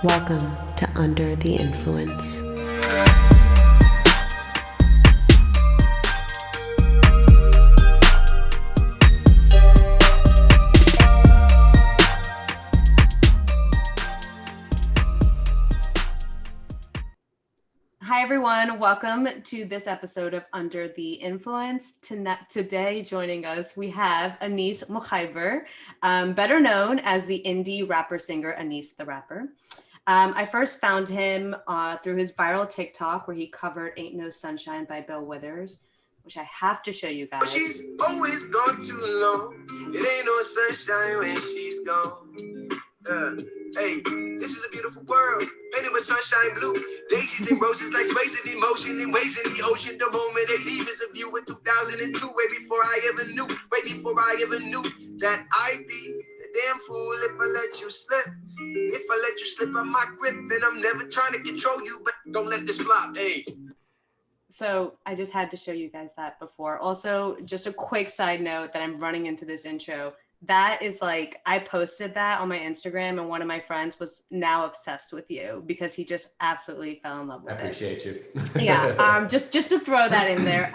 Welcome to Under the Influence. Hi, everyone. Welcome to this episode of Under the Influence. Today, joining us, we have Anis Mukhaiber, better known as the indie rapper-singer Anis the Rapper. I first found him through his viral TikTok where he covered Ain't No Sunshine by Bill Withers, which I have to show you guys. She's always gone too long. It ain't no sunshine when she's gone. Hey, this is a beautiful world, painted with sunshine blue. Daisies and roses like space and emotion and waves in the ocean. The moment they leave is a view in 2002. Way before I ever knew that I'd be the damn fool if I let you slip. If I let you slip on my grip, and I'm never trying to control you, but don't let this flop, hey. So I just had to show you guys that before. Also, just a quick side note that I'm running into this intro. That is like, I posted that on my Instagram and one of my friends was now obsessed with you because he just absolutely fell in love with it. I appreciate you. Yeah, just to throw that in there.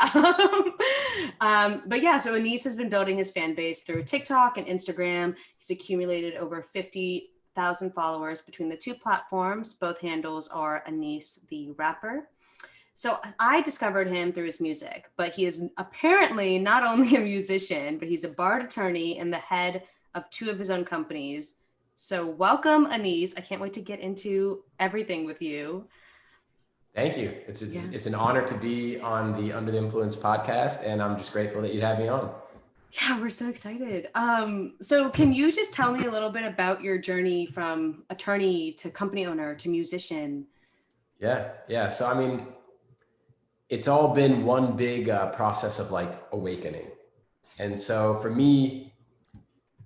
But yeah, so Anis has been building his fan base through TikTok and Instagram. He's accumulated over 50,000 followers between the two platforms. Both handles are Anis the Rapper. So I discovered him through his music, but he is apparently not only a musician, but he's a bar attorney and the head of two of his own companies. So welcome, Anis. I can't wait to get into everything with you. Thank you. It's an honor to be on the Under the Influence podcast, and I'm just grateful that you'd have me on. Yeah, we're so excited. So can you just tell me a little bit about your journey from attorney to company owner to musician? Yeah. So, I mean, it's all been one big process of like awakening. And so for me,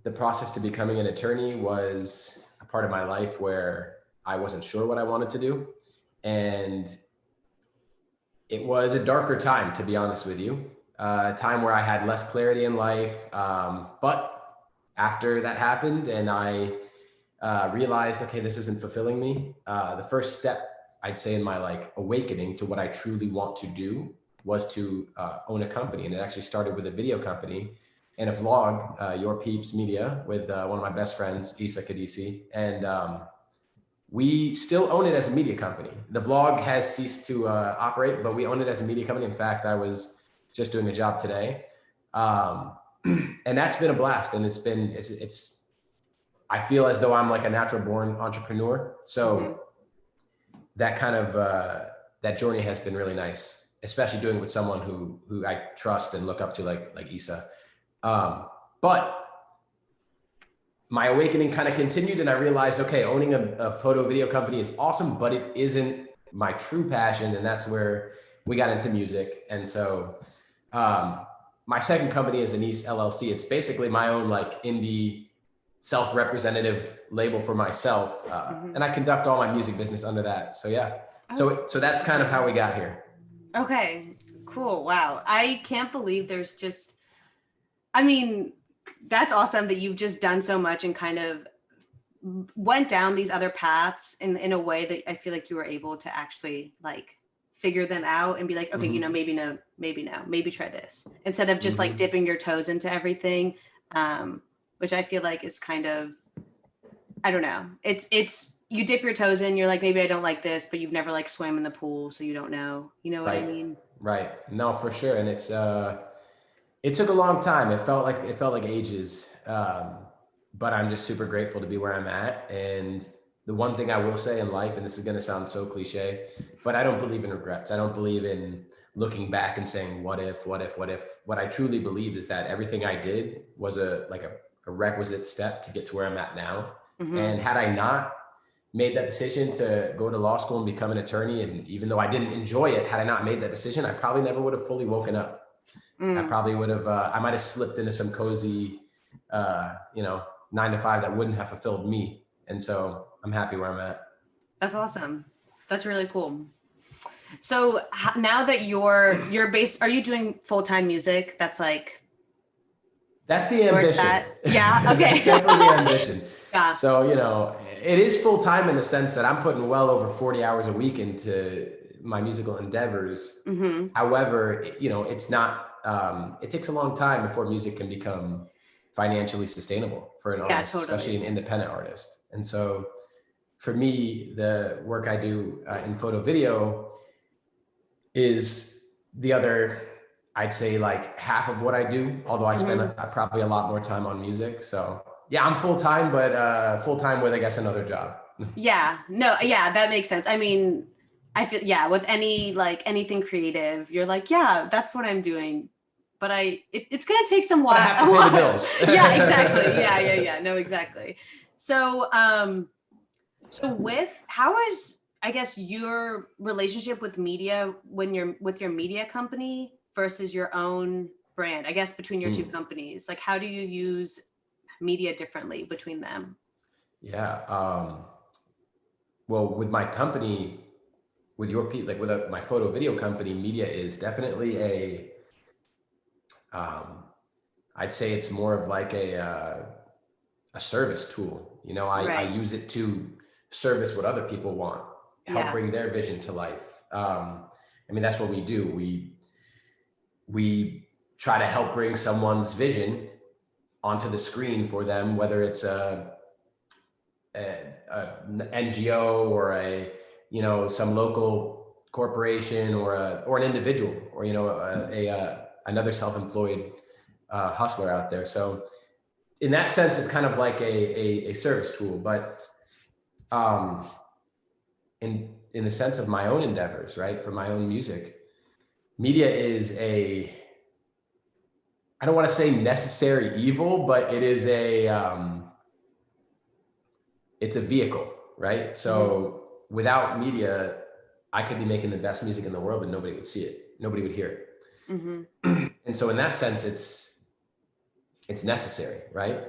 the process to becoming an attorney was a part of my life where I wasn't sure what I wanted to do. And it was a darker time, to be honest with you, a time where I had less clarity in life. But after that happened and I realized, okay, this isn't fulfilling me. The first step I'd say in my like awakening to what I truly want to do was to own a company. And it actually started with a video company and a vlog, Your Peeps Media, with one of my best friends, Isa Kadisi. And we still own it as a media company. The vlog has ceased to operate, but we own it as a media company. In fact, I was just doing a job today. And that's been a blast. And I feel as though I'm like a natural born entrepreneur. So that kind of, that journey has been really nice, especially doing it with someone who I trust and look up to like Isa. But my awakening kind of continued and I realized, okay, owning a photo video company is awesome, but it isn't my true passion. And that's where we got into music. And so my second company is Anis LLC. It's basically my own like indie self-representative label for myself. And I conduct all my music business under that. So yeah, so that's kind of how we got here. Okay, cool. Wow. I can't believe there's just, I mean, that's awesome that you've just done so much and kind of went down these other paths in a way that I feel like you were able to actually like figure them out and be like, okay, maybe no, maybe try this instead of just like dipping your toes into everything. Which I feel like is kind of, I don't know. It's you dip your toes in, you're like, maybe I don't like this, but you've never like swam in the pool, so you don't know. You know what I mean? Right. No, for sure. And it's it took a long time. It felt like ages. But I'm just super grateful to be where I'm at. And the one thing I will say in life, and this is gonna sound so cliche, but I don't believe in regrets. I don't believe in looking back and saying, what if? What I truly believe is that everything I did was a requisite step to get to where I'm at now. And had I not made that decision to go to law school and become an attorney, and even though I didn't enjoy it, had I not made that decision, I probably never would have fully woken up. I probably would have, I might've slipped into some cozy, 9-to-5 that wouldn't have fulfilled me. And so I'm happy where I'm at. That's awesome. That's really cool. So now that you're based, are you doing full-time music? That's the ambition. Yeah, okay. That's definitely the ambition. Yeah. So, it is full time in the sense that I'm putting well over 40 hours a week into my musical endeavors. Mm-hmm. However, you know, it's not, it takes a long time before music can become financially sustainable for an artist, especially an independent artist. And so for me, the work I do in photo video is the other, I'd say like half of what I do, although I spend probably a lot more time on music. So yeah, I'm full time, but full time with, I guess, another job. Yeah, no, yeah, that makes sense. I mean, I feel, yeah, with any, like anything creative, you're like, yeah, that's what I'm doing. But it's going to take some while. I have to pay the bills. Yeah, exactly. Yeah. No, exactly. So, how is, I guess, your relationship with media when you're with your media company versus your own brand, I guess, between your two companies? Like, how do you use media differently between them? Yeah. Well, with my company, with your people, like with my photo video company, media is definitely I'd say it's more of like a service tool. You know, I use it to service what other people want, help bring their vision to life. I mean, that's what we do. We try to help bring someone's vision onto the screen for them, whether it's an NGO or some local corporation or an individual or another self-employed hustler out there. So in that sense, it's kind of like a service tool, but in the sense of my own endeavors, right, for my own music, media is I don't want to say necessary evil, but it is it's a vehicle, right? So without media, I could be making the best music in the world, but nobody would see it. Nobody would hear it. And so in that sense, it's necessary, right?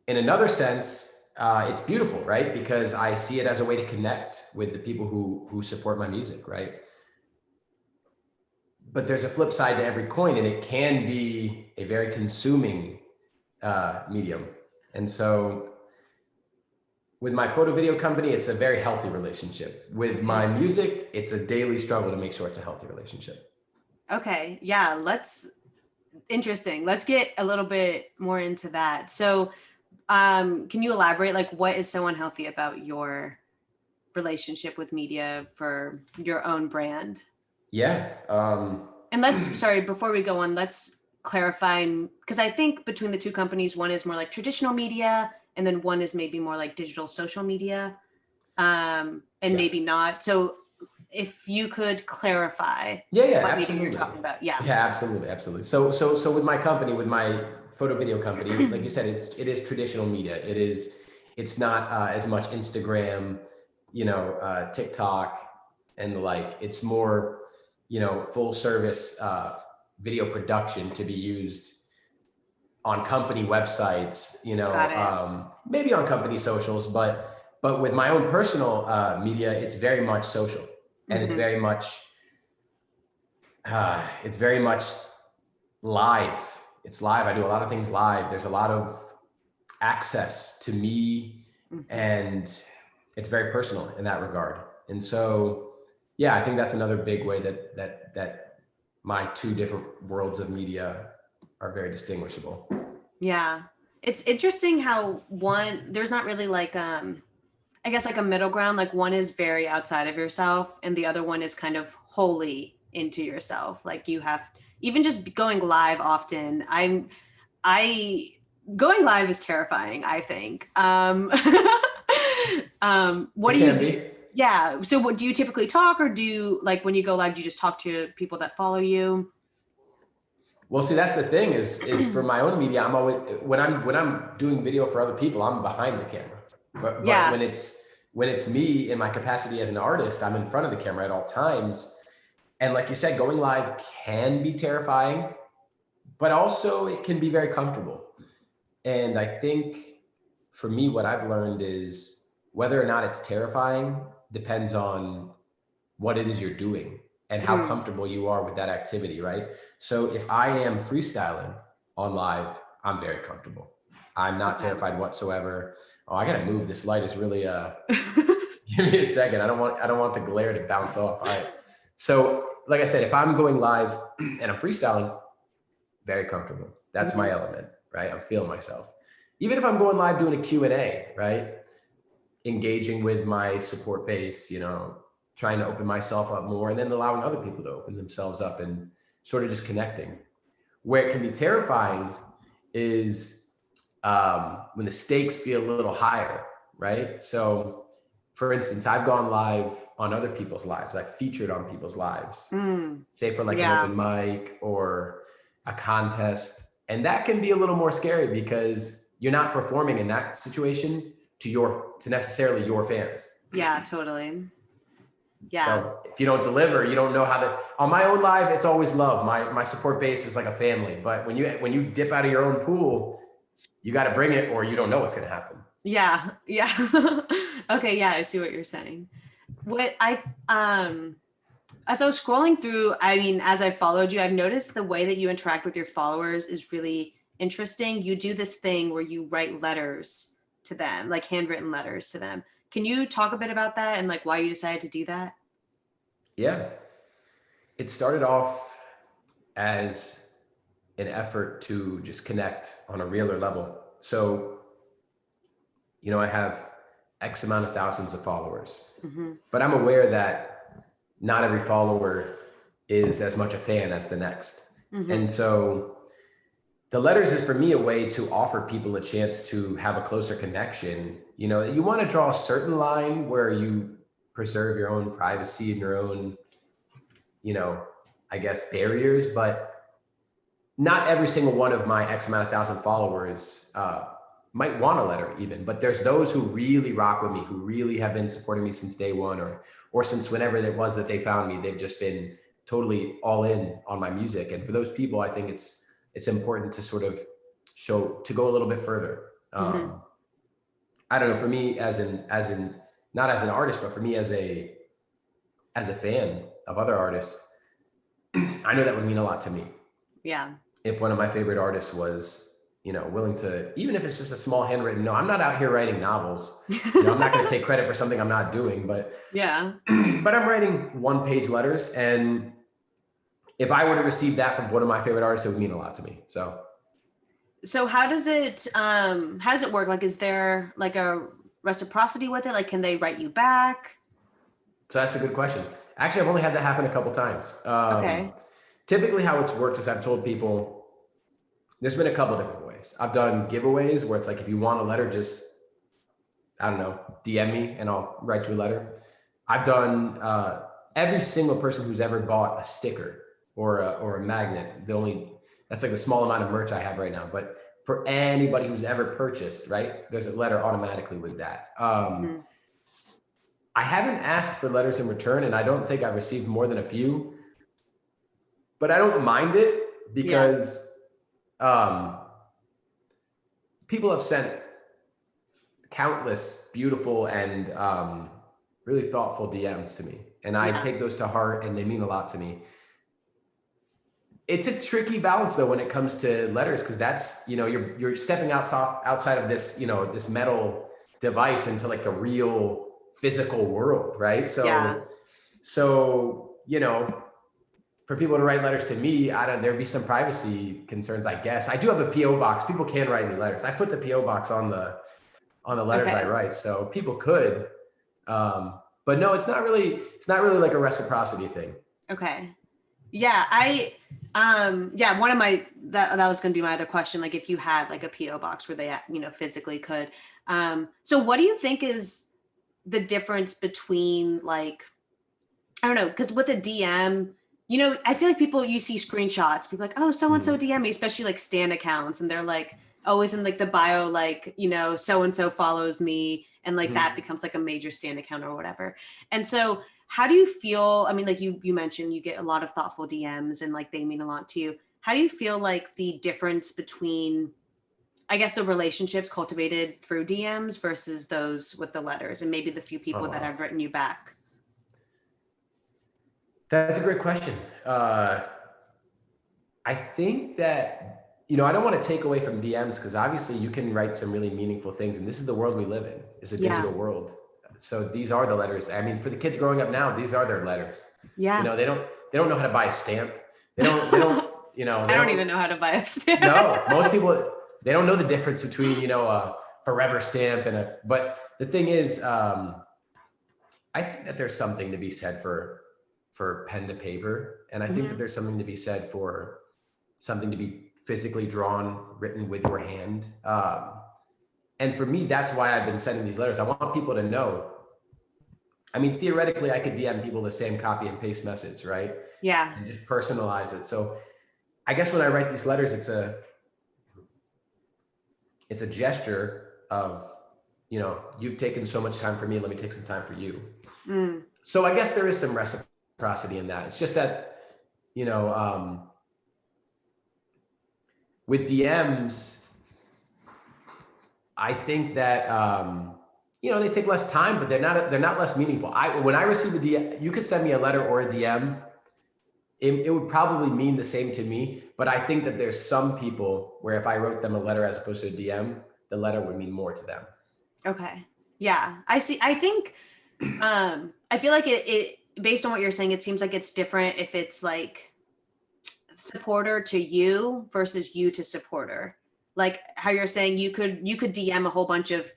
In another sense, it's beautiful, right? Because I see it as a way to connect with the people who support my music, right? But there's a flip side to every coin, and it can be a very consuming medium. And so with my photo video company, it's a very healthy relationship. With my music, it's a daily struggle to make sure it's a healthy relationship. Okay. Yeah. Interesting. Let's get a little bit more into that. So, can you elaborate, like, what is so unhealthy about your relationship with media for your own brand? Yeah. And sorry, before we go on, let's clarify, because I think between the two companies, one is more like traditional media, and then one is maybe more like digital social media, and maybe not. So if you could clarify what absolutely. media you're talking about. Yeah, absolutely. So with my company, with my photo video company, like you said, it is traditional media. It's not as much Instagram, TikTok and the like. It's more, full service video production to be used on company websites, maybe on company socials, but with my own personal media, it's very much social, and it's very much live. It's live. I do a lot of things live. There's a lot of access to me, and it's very personal in that regard. And so, yeah, I think that's another big way that my two different worlds of media are very distinguishable. Yeah. It's interesting how there's not really like, I guess like a middle ground, like one is very outside of yourself and the other one is kind of wholly into yourself. Like you have, even just going live often, going live is terrifying, I think. What do you do? Yeah. So what do you typically talk, or do you, like, when you go live, do you just talk to people that follow you? Well, see, that's the thing is for my own media, I'm always, when I'm doing video for other people, I'm behind the camera. But when it's me in my capacity as an artist, I'm in front of the camera at all times. And like you said, going live can be terrifying, but also it can be very comfortable. And I think for me, what I've learned is whether or not it's terrifying depends on what it is you're doing and how comfortable you are with that activity, right? So if I am freestyling on live, I'm very comfortable. I'm not Okay. terrified whatsoever. Oh, I gotta move. This light is really give me a second. I don't want the glare to bounce off. All right. So like I said, if I'm going live and I'm freestyling, very comfortable. That's my element, right? I'm feeling myself. Even if I'm going live doing a Q&A, right? Engaging with my support base, you know, trying to open myself up more and then allowing other people to open themselves up and sort of just connecting. Where it can be terrifying is when the stakes feel a little higher, right? So for instance, I've gone live on other people's lives. I've featured on people's lives, say for like an open mic or a contest. And that can be a little more scary because you're not performing in that situation to necessarily your fans. Yeah, totally. Yeah. So if you don't deliver, you don't know how to. On my own live, it's always love. My support base is like a family. But when you dip out of your own pool, you got to bring it, or you don't know what's going to happen. Yeah. Yeah. Okay. Yeah, I see what you're saying. What as I was scrolling through, I mean, as I followed you, I've noticed the way that you interact with your followers is really interesting. You do this thing where you write letters to them, like handwritten letters to them. Can you talk a bit about that and like why you decided to do that? Yeah. It started off as an effort to just connect on a realer level. So, you know, I have X amount of thousands of followers, but I'm aware that not every follower is as much a fan as the next. And so the letters is for me a way to offer people a chance to have a closer connection. You know, you want to draw a certain line where you preserve your own privacy and your own, you know, I guess barriers, but not every single one of my X amount of thousand followers might want a letter even, but there's those who really rock with me, who really have been supporting me since day one or since whenever it was that they found me. They've just been totally all in on my music. And for those people, I think it's important to sort of to go a little bit further. I don't know, for me as not as an artist, but for me as a fan of other artists, I know that would mean a lot to me. Yeah. If one of my favorite artists was, you know, willing to, even if it's just a small handwritten note, I'm not out here writing novels. You know, I'm not going to take credit for something I'm not doing, but yeah, but I'm writing 1-page letters. And if I were to receive that from one of my favorite artists, it would mean a lot to me. So how does it work? Like, is there like a reciprocity with it? Like, can they write you back? So that's a good question. Actually, I've only had that happen a couple times. Okay. Typically how it's worked is I've told people, there's been a couple of different ways. I've done giveaways where it's like, if you want a letter, just, I don't know, DM me and I'll write you a letter. I've done every single person who's ever bought a sticker or a magnet. That's like the small amount of merch I have right now. But for anybody who's ever purchased, right, there's a letter automatically with that. I haven't asked for letters in return, and I don't think I've received more than a few. But I don't mind it because people have sent countless beautiful and really thoughtful DMs to me. And I take those to heart and they mean a lot to me. It's a tricky balance though when it comes to letters, because that's, you know, you're stepping outside of this, you know, this metal device into like the real physical world, right? So, you know, for people to write letters to me, there'd be some privacy concerns, I guess. I do have a PO box. People can write me letters. I put the PO box on the letters I write, so people could. But no, it's not really like a reciprocity thing. Okay. Yeah, one of my that was going to be my other question. Like, if you had like a PO box where they, you know, physically could. So what do you think is the difference between, like, I don't know, because with a DM, you know, I feel like you see screenshots, people like, oh, so-and-so DM me, especially like stan accounts. And they're like always in like the bio, like, you know, so-and-so follows me. And like that becomes like a major stan account or whatever. And so how do you feel? I mean, like you mentioned you get a lot of thoughtful DMs and like they mean a lot to you. How do you feel like the difference between, I guess, the relationships cultivated through DMs versus those with the letters and maybe the few people that have written you back? That's a great question. I think that I don't want to take away from DMs because obviously you can write some really meaningful things, and this is the world we live in. It's a digital world. So these are the letters. I mean, for the kids growing up now, these are their letters. Yeah. They don't know how to buy a stamp. They don't, I don't even know how to buy a stamp. No, most people, they don't know the difference between, a forever stamp but the thing is, I think that there's something to be said for pen to paper. And I think that there's something to be said for something to be physically drawn, written with your hand. And for me, that's why I've been sending these letters. I want people to know. I mean, theoretically, I could DM people the same copy and paste message, right? Yeah. And just personalize it. So I guess when I write these letters, it's a gesture of, you've taken so much time for me, let me take some time for you. So I guess there is some reciprocity in that. It's just that, with DMs, I think that, they take less time, but they're not less meaningful. When I receive a DM, you could send me a letter or a DM. It would probably mean the same to me, but I think that there's some people where if I wrote them a letter as opposed to a DM, the letter would mean more to them. Okay. Yeah, I see. I think, I feel like it based on what you're saying, it seems like it's different if it's like supporter to you versus you to supporter. Like how you're saying you could DM a whole bunch of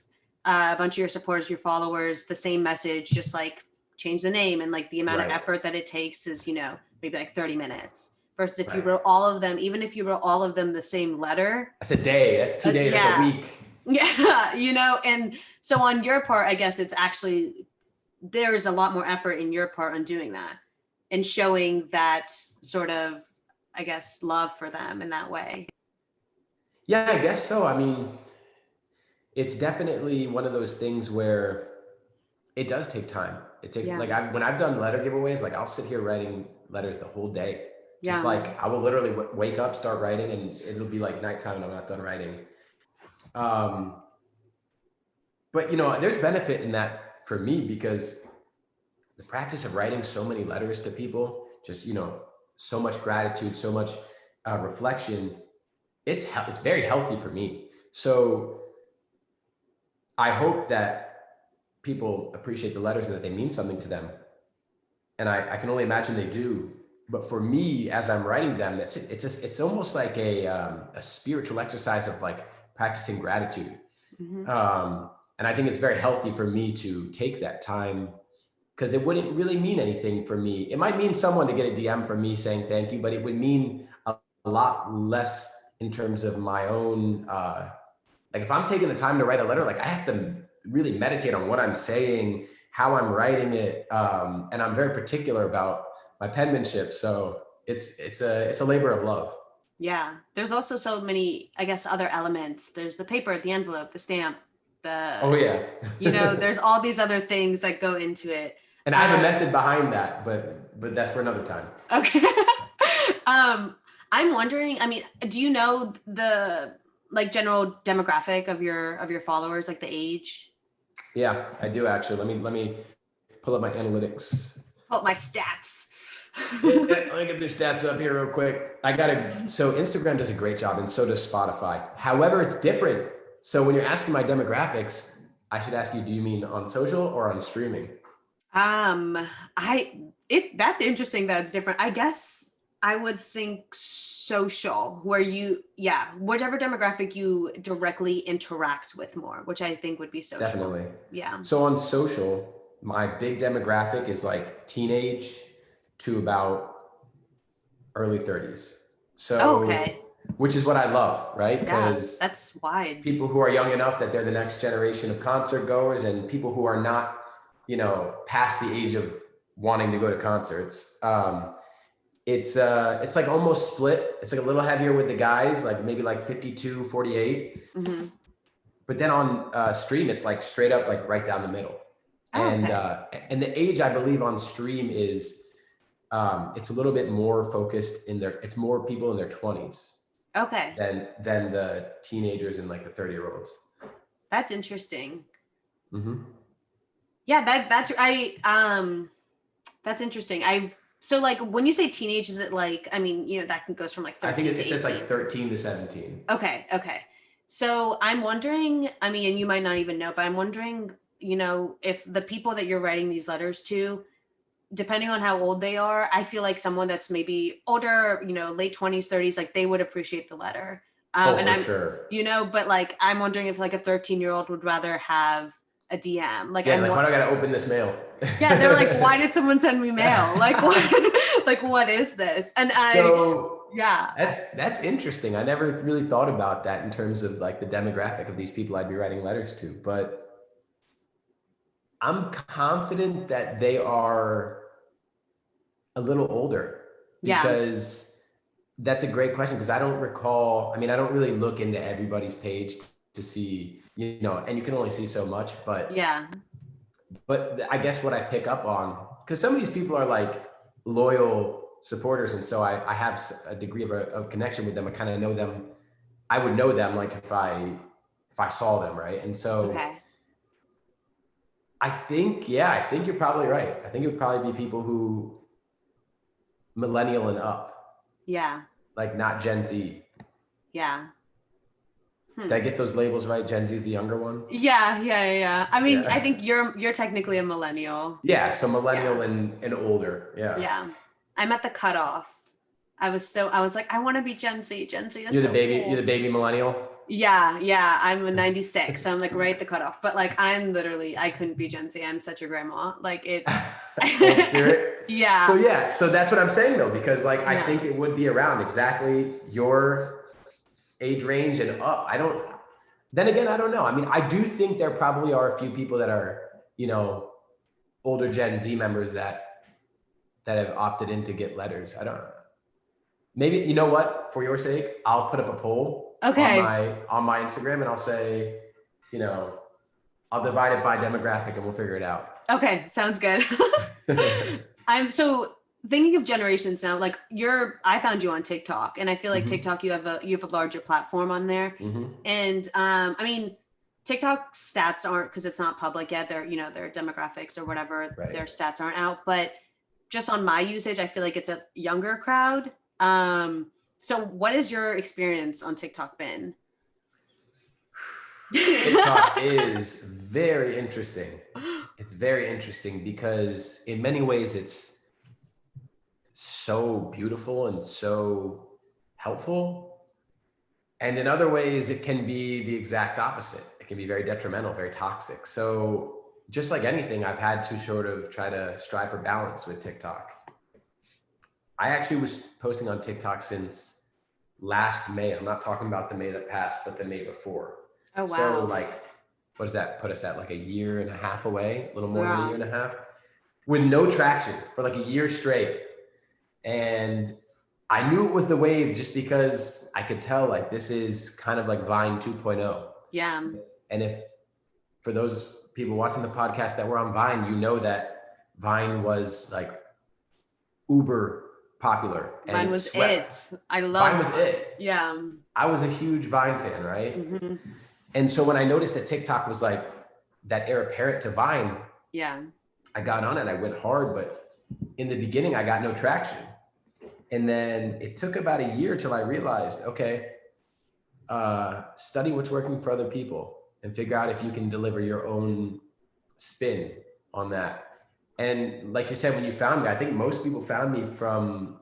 your supporters, your followers, the same message, just like change the name, and like the amount of effort that it takes is, maybe like 30 minutes. Versus if you wrote all of them, even if you wrote all of them the same letter. That's a day. That's 2 days. That's a week. Yeah, and so on your part, I guess it's actually, there's a lot more effort in your part on doing that and showing that sort of, I guess, love for them in that way. Yeah, I guess so. I mean, it's definitely one of those things where it does take time. It takes when I've done letter giveaways, like I'll sit here writing letters the whole day. Just like I will literally wake up, start writing, and it'll be like nighttime and I'm not done writing. But there's benefit in that for me because the practice of writing so many letters to people, just, so much gratitude, so much reflection, it's very healthy for me. So I hope that people appreciate the letters and that they mean something to them. And I can only imagine they do. But for me, as I'm writing them, it's almost like a spiritual exercise of like practicing gratitude. And I think it's very healthy for me to take that time because it wouldn't really mean anything for me. It might mean someone to get a DM from me saying thank you, but it would mean a lot less in terms of my own, like if I'm taking the time to write a letter, like I have to really meditate on what I'm saying, how I'm writing it. And I'm very particular about my penmanship. So it's a labor of love. Yeah. There's also so many, I guess, other elements. There's the paper, the envelope, the stamp, there's all these other things that go into it. And I have a method behind that, but that's for another time. Okay. I'm wondering, I mean, do you know the like general demographic of your followers, like the age? Yeah, I do actually. Let me pull up my analytics. Pull up my stats. Let me get these stats up here real quick. So Instagram does a great job and so does Spotify. However, it's different. So when you're asking my demographics, I should ask you, do you mean on social or on streaming? That's interesting that it's different. I guess I would think social, where whatever demographic you directly interact with more, which I think would be social. Definitely. Yeah. So on social, my big demographic is like teenage to about early 30s. So, okay. Which is what I love, right? Because that's wide. People who are young enough that they're the next generation of concert goers, and people who are not, past the age of wanting to go to concerts. It's like almost split. It's like a little heavier with the guys, like maybe like 52, 48. Mm-hmm. But then on stream, it's like straight up, like right down the middle. Oh, and the age I believe on stream is, it's a little bit more focused it's more people in their 20s. Okay. Than the teenagers and like the 30-year-olds. That's interesting. Mm-hmm. Yeah, that's interesting. So like when you say teenage, is it like, I mean, you know, that goes from like 13 I think to it says 18. like 13 to 17. Okay. Okay. So I'm wondering, I mean, and you might not even know, but I'm wondering, you know, if the people that you're writing these letters to, depending on how old they are, I feel like someone that's maybe older, you know, late 20s, 30s, like they would appreciate the letter. Oh, And for I'm, sure. you know, but like I'm wondering if like a 13-year-old would rather have a DM. Like Yeah, I'm like, why do I gotta open this mail? yeah, they're like, why did someone send me mail? Like what like what is this? And So yeah. that's interesting. I never really thought about that in terms of like the demographic of these people I'd be writing letters to, but I'm confident that they are a little older, Yeah. because that's a great question, because I don't recall, I mean, I don't really look into everybody's page to see, you know, and you can only see so much, Yeah. but I guess what I pick up on, because some of these people are like loyal supporters, and so I have a degree of a connection with them. I kind of know them. I would know them like if I saw them, right? And so Okay. I think you're probably right. I think it would probably be people who millennial and up, Yeah. like not Gen Z. Yeah. Did I get those labels right? Gen Z is the younger one. Yeah. I mean, I Yeah. think you're technically a millennial. Yeah. So millennial Yeah. and older. Yeah. Yeah. I'm at the cutoff. I was like, I want to be Gen Z. Gen Z is You're the so baby. cool. You're the baby millennial. Yeah. I'm a 96, so I'm like right at the cutoff. But like, I'm literally, I couldn't be Gen Z. I'm such a grandma. Like it's. Old spirit. Yeah. So that's what I'm saying though, because like I Yeah. think it would be around exactly your age range and up. Then again, I don't know. I mean, I do think there probably are a few people that are, you know, older Gen Z members that have opted in to get letters. I don't know. Maybe, you know what, for your sake, I'll put up a poll Okay. on my Instagram, and I'll say, you know, I'll divide it by demographic and we'll figure it out. Okay. Sounds good. I'm so thinking of generations now. Like I found you on TikTok, and I feel like Mhm. TikTok, you have a larger platform on there. Mm-hmm. And I mean, TikTok stats aren't, because it's not public yet. They're, you know, their demographics or whatever, Right. their stats aren't out. But just on my usage, I feel like it's a younger crowd. So what has your experience on TikTok been? TikTok is very interesting. It's very interesting because in many ways it's so beautiful and so helpful. And in other ways, it can be the exact opposite. It can be very detrimental, very toxic. So just like anything, I've had to sort of try to strive for balance with TikTok. I actually was posting on TikTok since last May. I'm not talking about the May that passed, but the May before. Oh, wow. So like, what does that put us at? Like a year and a half away, a little more than a year and a half, with no traction for like a year straight. And I knew it was the wave just because I could tell like this is kind of like Vine 2.0. Yeah. And if, for those people watching the podcast that were on Vine, you know that Vine was like uber popular. And Vine was it. I Vine loved was it. Yeah. I was a huge Vine fan, right? Mm-hmm. And so when I noticed that TikTok was like that heir apparent to Vine, Yeah. I got on it. I went hard, but in the beginning, I got no traction. And then it took about a year till I realized, okay, study what's working for other people and figure out if you can deliver your own spin on that. And like you said, when you found me, I think most people found me from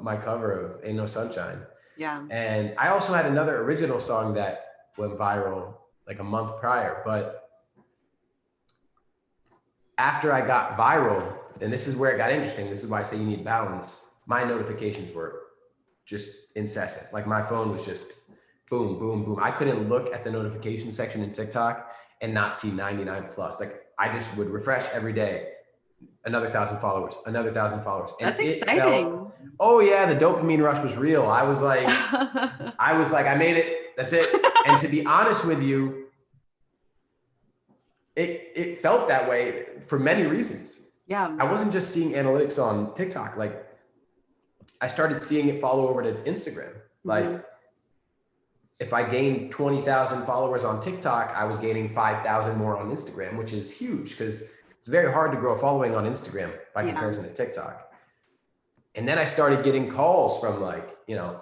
my cover of Ain't No Sunshine. Yeah. And I also had another original song that went viral like a month prior, but after I got viral, and this is where it got interesting, this is why I say you need balance, my notifications were just incessant. Like my phone was just boom, boom, boom. I couldn't look at the notification section in TikTok and not see 99 plus. Like I just would refresh every day. Another 1,000 followers, another 1,000 followers. And that's exciting. Oh yeah, the dopamine rush was real. I was like, I made it. That's it. And to be honest with you, it felt that way for many reasons. Yeah. I wasn't just seeing analytics on TikTok. Like I started seeing it follow over to Instagram. Like if I gained 20,000 followers on TikTok, I was gaining 5,000 more on Instagram, which is huge because it's very hard to grow a following on Instagram by comparison to TikTok. And then I started getting calls from like, you know,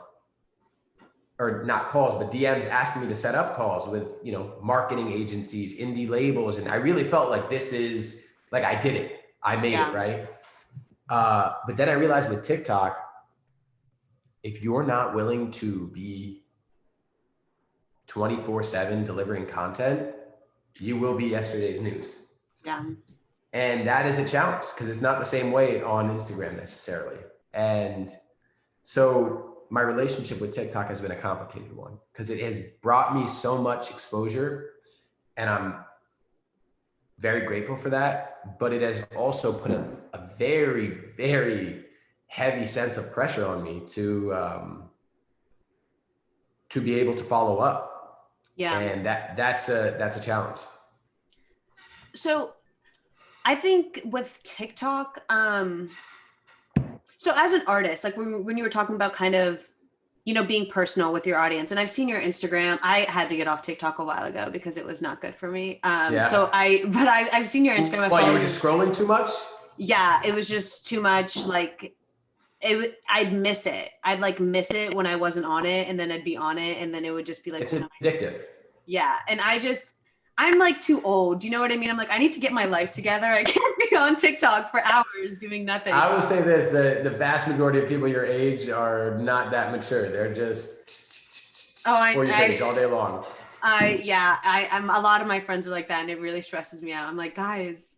or not calls, but DMs asking me to set up calls with, you know, marketing agencies, indie labels. And I really felt like this is like, I did it. I made it, right? But then I realized with TikTok, if you're not willing to be 24/7 delivering content, you will be yesterday's news. Yeah. And that is a challenge because it's not the same way on Instagram necessarily. And so my relationship with TikTok has been a complicated one because it has brought me so much exposure, and I'm very grateful for that. But it has also put a very, very heavy sense of pressure on me to be able to follow up. Yeah. And that's a challenge. So I think with TikTok, so as an artist, like when you were talking about kind of, you know, being personal with your audience, and I've seen your Instagram. I had to get off TikTok a while ago because it was not good for me. So I've seen your Instagram. Well, you were just scrolling too much? Yeah, it was just too much. Like I'd miss it. I'd like miss it when I wasn't on it, and then I'd be on it, and then it would just be like, it's addictive. Yeah, and I'm like too old. Do you know what I mean? I'm like, I need to get my life together. I can't be on TikTok for hours doing nothing. I will say this, the vast majority of people your age are not that mature. They're just for your page all day long. I'm a lot of my friends are like that, and it really stresses me out. I'm like, guys,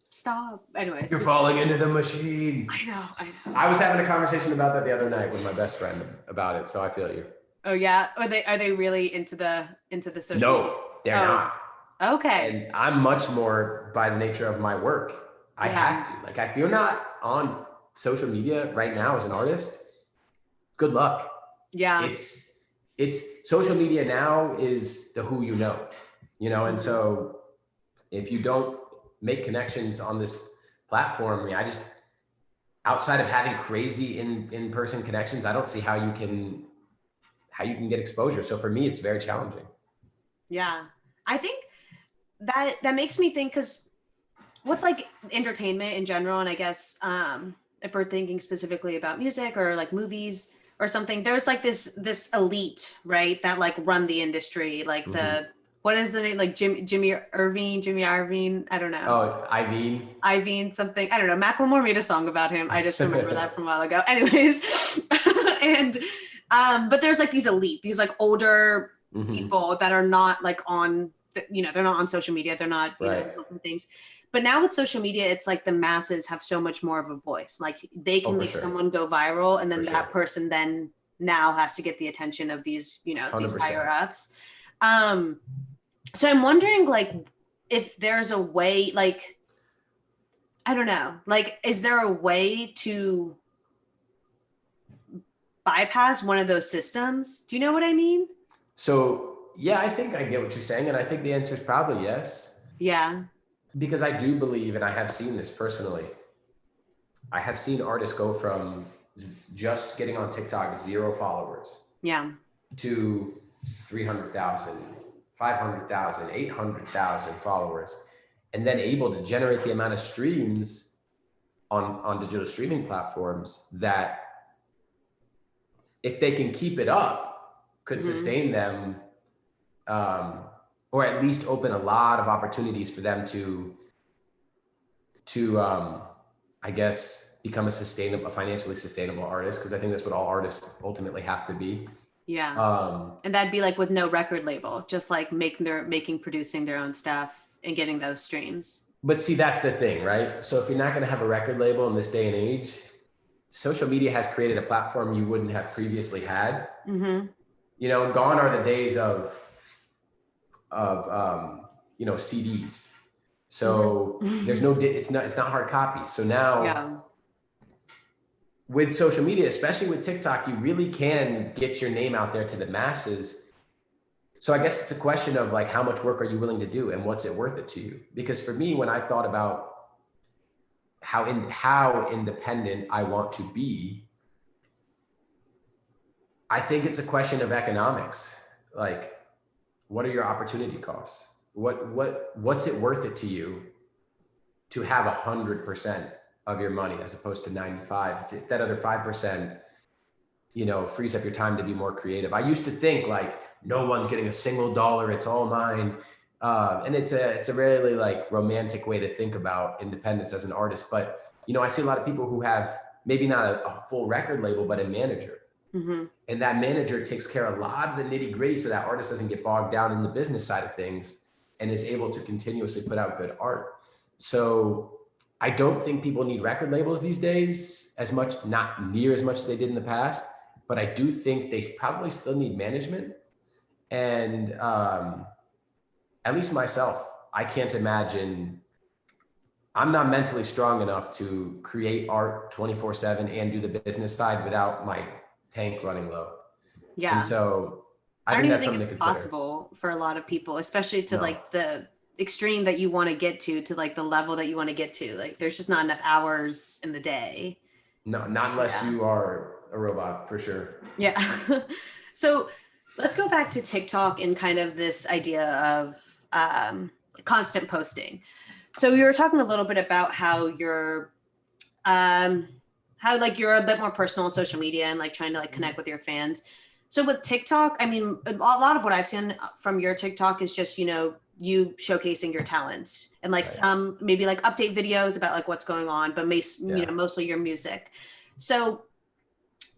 stop. Anyways. You're falling into the machine. I know. I was having a conversation about that the other night with my best friend about it, so I feel you. Oh yeah? Are they really into the social media? No, they're not. Okay. And I'm much more by the nature of my work. I have to. Like, if you're not on social media right now as an artist, good luck. Yeah. It's social media now is the who you know, and so if you don't make connections on this platform, I mean, I just, outside of having crazy in-person connections, I don't see how you can get exposure. So for me, it's very challenging. Yeah. I think that makes me think, because with like entertainment in general, and I guess if we're thinking specifically about music or like movies or something, there's like this elite, right, that like run the industry, like what is the name, like Jimmy Iovine, I don't know. Oh, Iovine something, I don't know. Macklemore made a song about him. I just remember that from a while ago. Anyways, and but there's like these elite, these like older people that are not like on, you know, they're not on social media. They're not, you know, looking things. But now with social media, it's like the masses have so much more of a voice. Like they can make someone go viral, and then that person then now has to get the attention of these, you know, 100%. These higher ups. So I'm wondering, like, if there's a way, like, I don't know, like, is there a way to bypass one of those systems? Do you know what I mean? So, yeah, I think I get what you're saying. And I think the answer is probably yes. Yeah. Because I do believe, and I have seen this personally, I have seen artists go from just getting on TikTok, 0 followers. Yeah. To 300,000, 500,000, 800,000 followers, and then able to generate the amount of streams on digital streaming platforms that, if they can keep it up, could sustain them, or at least open a lot of opportunities for them to I guess, become a financially sustainable artist, because I think that's what all artists ultimately have to be. Yeah. And that'd be like with no record label, just like producing their own stuff and getting those streams. But see, that's the thing, right? So if you're not going to have a record label in this day and age, social media has created a platform you wouldn't have previously had. You know, gone are the days of you know, CDs. So there's no, it's not hard copy. So now with social media, especially with TikTok, you really can get your name out there to the masses. So I guess it's a question of like, how much work are you willing to do, and what's it worth it to you? Because for me, when I've thought about how independent I want to be, I think it's a question of economics. Like, what are your opportunity costs? What's it worth it to you to have 100% of your money as opposed to 95. If that other 5%, you know, frees up your time to be more creative. I used to think like no one's getting a single dollar, it's all mine. And it's a really like romantic way to think about independence as an artist. But, you know, I see a lot of people who have maybe not a full record label, but a manager. Mm-hmm. And that manager takes care of a lot of the nitty gritty so that artist doesn't get bogged down in the business side of things and is able to continuously put out good art. So I don't think people need record labels these days as much, not near as much as they did in the past, but I do think they probably still need management. And at least myself, I can't imagine, I'm not mentally strong enough to create art 24/7 and do the business side without my tank running low. Yeah. And so I don't think even that's think something it's to consider. possible for a lot of people, especially to No. like the extreme that you want to get to like the level that you want to get to. Like there's just not enough hours in the day. No, not unless Yeah. you are a robot, for sure. Yeah. So let's go back to TikTok and kind of this idea of constant posting. So we were talking a little bit about how you're like you're a bit more personal on social media and like trying to like connect with your fans. So with TikTok, I mean, a lot of what I've seen from your TikTok is just, you know, you showcasing your talents and like Right. some maybe like update videos about like what's going on, but you Yeah. know, mostly your music. So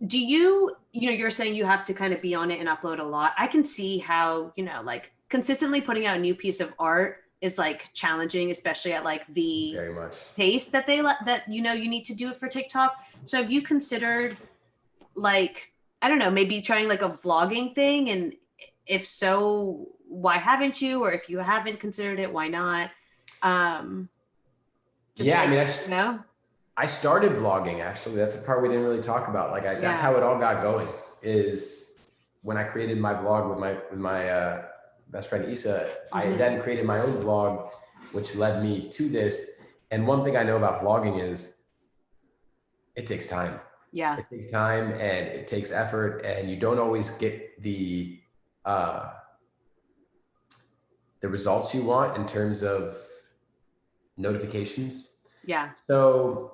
do you know, you're saying you have to kind of be on it and upload a lot. I can see how, you know, like consistently putting out a new piece of art is like challenging, especially at like the Very much. pace that that, you know, you need to do it for TikTok. So have you considered like, I don't know, maybe trying like a vlogging thing? And if so, why haven't you? Or if you haven't considered it, why not? Just Yeah, like, I mean, you know? I started vlogging actually. That's the part we didn't really talk about. Like that's Yeah. how it all got going, is when I created my vlog with my best friend Issa. I Mhm. then created my own vlog, which led me to this. And one thing I know about vlogging is it takes time. Yeah. It takes time and it takes effort, and you don't always get the results you want in terms of notifications. Yeah. So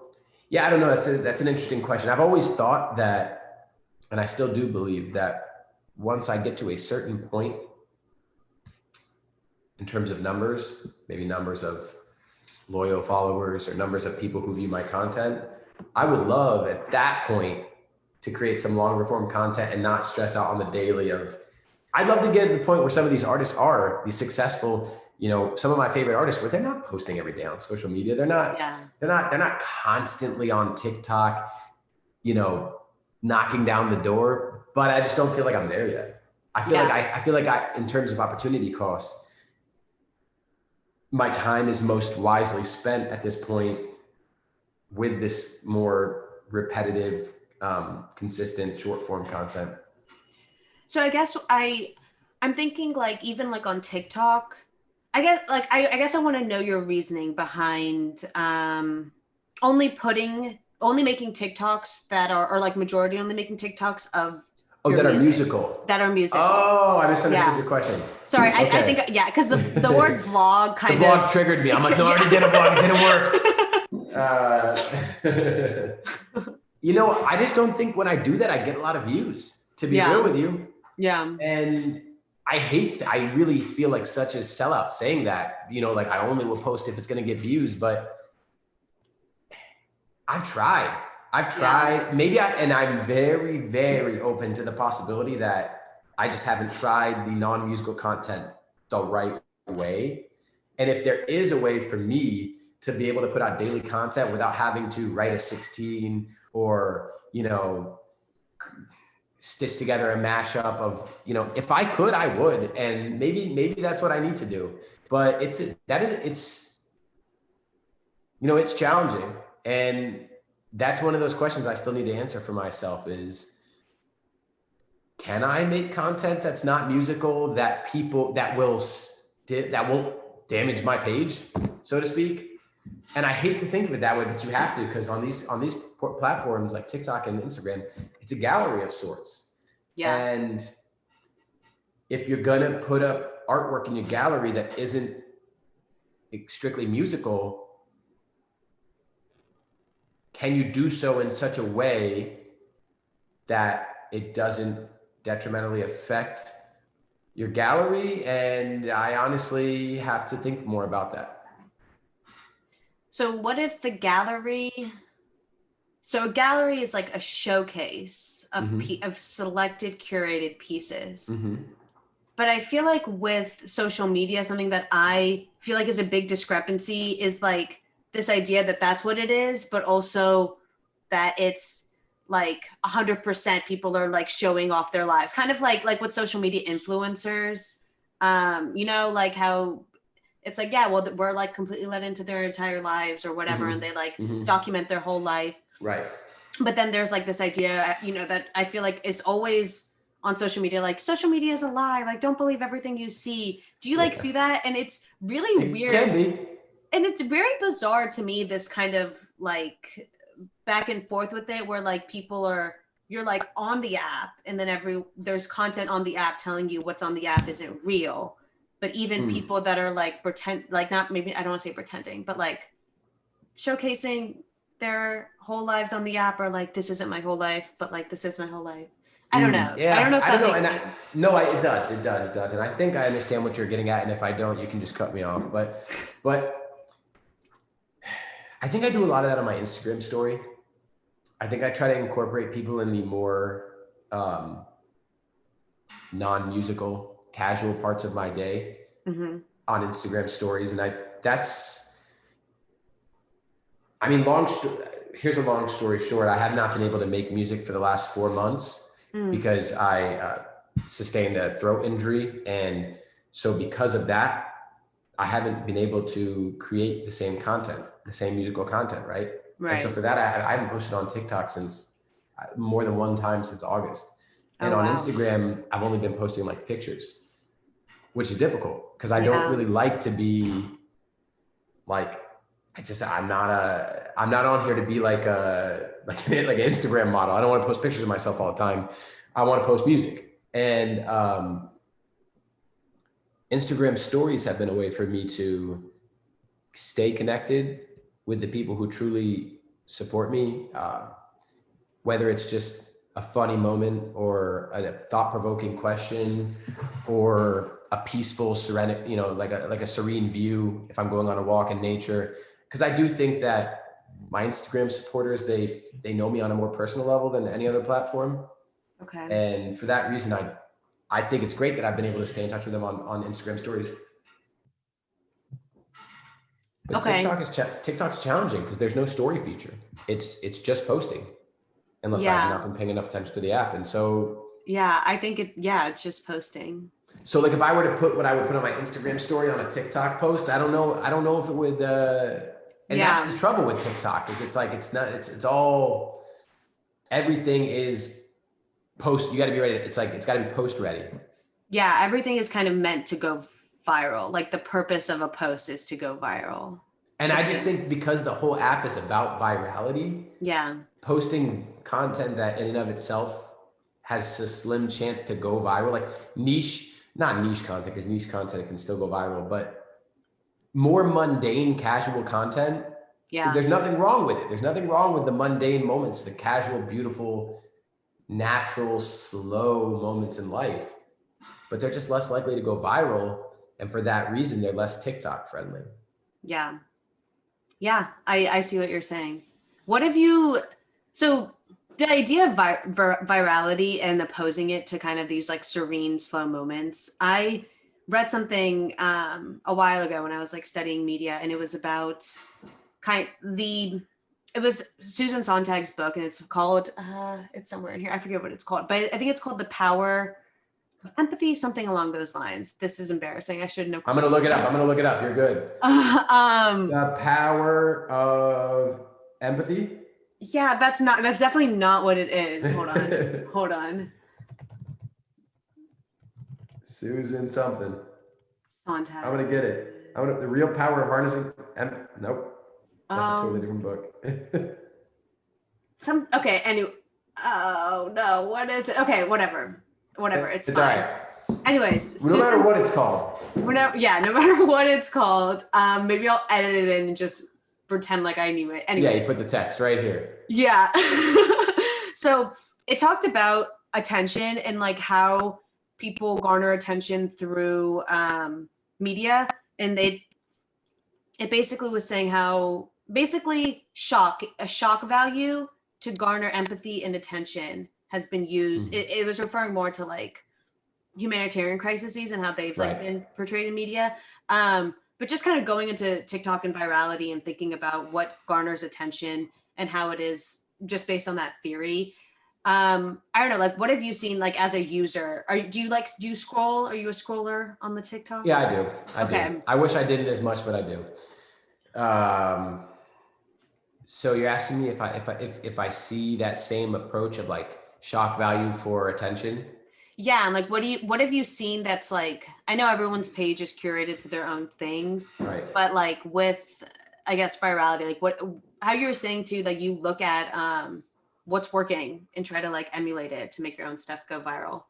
yeah, I don't know. That's an interesting question. I've always thought that, and I still do believe that once I get to a certain point in terms of numbers, maybe numbers of loyal followers or numbers of people who view my content, I would love at that point to create some longer form content and not stress out on the daily of, I'd love to get to the point where some of these artists are these successful, you know, some of my favorite artists where they're not posting every day on social media. They're not constantly on TikTok, you know, knocking down the door, but I just don't feel like I'm there yet. I feel like I, in terms of opportunity costs, my time is most wisely spent at this point with this more repetitive, consistent short form content. So I guess I'm thinking like even like on TikTok, I guess like I guess I want to know your reasoning behind only making TikToks that are, or like majority only making TikToks of that are music. musical. That are musical. Oh, I miunderstood Yeah. your question. Sorry, Okay. I think because the word vlog kind The vlog of triggered me. I'm like, no, I already did a vlog. It didn't work. You know, I just don't think when I do that, I get a lot of views, to be real with you. Yeah. And I really feel like such a sellout saying that, you know, like I only will post if it's going to get views, but I've tried. Maybe and I'm very, very open to the possibility that I just haven't tried the non-musical content the right way. And if there is a way for me to be able to put out daily content without having to write a 16 or, you know, stitch together a mashup of, you know, if I could, I would. And maybe that's what I need to do. But it's you know, it's challenging. And that's one of those questions I still need to answer for myself is, can I make content that's not musical, that won't damage my page, so to speak? And I hate to think of it that way, but you have to, because on these platforms like TikTok and Instagram, it's a gallery of sorts. Yeah. And if you're gonna put up artwork in your gallery that isn't strictly musical, can you do so in such a way that it doesn't detrimentally affect your gallery? And I honestly have to think more about that. So what if the gallery, so a gallery is like a showcase of of selected curated pieces. But I feel like with social media, something that I feel like is a big discrepancy is like this idea that that's what it is, but also that it's like 100% people are like showing off their lives, kind of like with social media influencers, you know, like how it's like, yeah, well, we're like completely let into their entire lives or whatever, and they like document their whole life. Right. But then there's like this idea, you know, that I feel like is always on social media, like social media is a lie, like don't believe everything you see. Do you like see that? And it's really weird. It can be. And it's very bizarre to me, this kind of like back and forth with it, where like people are, you're like on the app, and then there's content on the app telling you what's on the app isn't real. But even people that are like not, maybe I don't want to say pretending, but like showcasing their whole lives on the app are like, this isn't my whole life, but like this is my whole life. I don't know. Yeah, I don't know if that makes sense. It does. And I think I understand what you're getting at. And if I don't, you can just cut me off. But I think I do a lot of that on my Instagram story. I think I try to incorporate people in the more non-musical, casual parts of my day on Instagram stories. And here's a long story short. I have not been able to make music for the last 4 months because I sustained a throat injury. And so because of that, I haven't been able to create the same content, the same musical content, right? And so for that, I haven't posted on TikTok since more than one time since August. And on Instagram, I've only been posting like pictures, which is difficult because I don't really like to be like, I'm not on here to be like an Instagram model. I don't want to post pictures of myself all the time. I want to post music. And Instagram stories have been a way for me to stay connected with the people who truly support me, whether it's just a funny moment or a thought-provoking question or a peaceful, serene, you know, like a serene view if I'm going on a walk in nature. Because I do think that my Instagram supporters, they know me on a more personal level than any other platform. Okay. And for that reason, I think it's great that I've been able to stay in touch with them on Instagram stories. But TikTok's challenging because there's no story feature. It's just posting, unless I've not been paying enough attention to the app. And so I think it's just posting. So like if I were to put what I would put on my Instagram story on a TikTok post, I don't know if it would. And that's the trouble with TikTok is it's all, everything is post. You got to be ready. It's got to be post ready. Yeah. Everything is kind of meant to go viral. Like the purpose of a post is to go viral. And I just think because the whole app is about virality, posting content that in and of itself has a slim chance to go viral, like not niche content, because niche content can still go viral, but more mundane, casual content. Yeah. There's nothing wrong with it. There's nothing wrong with the mundane moments, the casual, beautiful, natural, slow moments in life, but they're just less likely to go viral. And for that reason, they're less TikTok friendly. Yeah. Yeah. I see what you're saying. So the idea of virality and opposing it to kind of these like serene, slow moments, I read something a while ago when I was like studying media, and it was about it was Susan Sontag's book, and it's called, it's somewhere in here. I forget what it's called, but I think it's called The Power of Empathy, something along those lines. This is embarrassing. I shouldn't know. I'm going to look it up. You're good. The Power of Empathy. Yeah, that's definitely not what it is. Hold on. Susan something. Sontag. I'm gonna get it. The Real Power of Harnessing. Nope. That's a totally different book. Anyway. Oh no, what is it? Okay, whatever. It's fine. All right. Anyways, no matter what it's called. No matter what it's called. Maybe I'll edit it in and just pretend like I knew it. Yeah, Anyways. you put the text right here. Yeah. So it talked about attention and like how people garner attention through media, and it basically was saying how basically a shock value to garner empathy and attention has been used. It was referring more to like humanitarian crises and how they've like been portrayed in media. But just kind of going into TikTok and virality and thinking about what garners attention and how it is just based on that theory. I don't know, like what have you seen like as a user? Do you scroll? Are you a scroller on the TikTok? Yeah, I do. I do. I wish I didn't as much, but I do. So you're asking me if I see that same approach of like shock value for attention? Yeah, and like what have you seen that's like, I know everyone's page is curated to their own things, right? But like with, I guess, virality, like how you were saying too, like you look at what's working and try to like emulate it to make your own stuff go viral.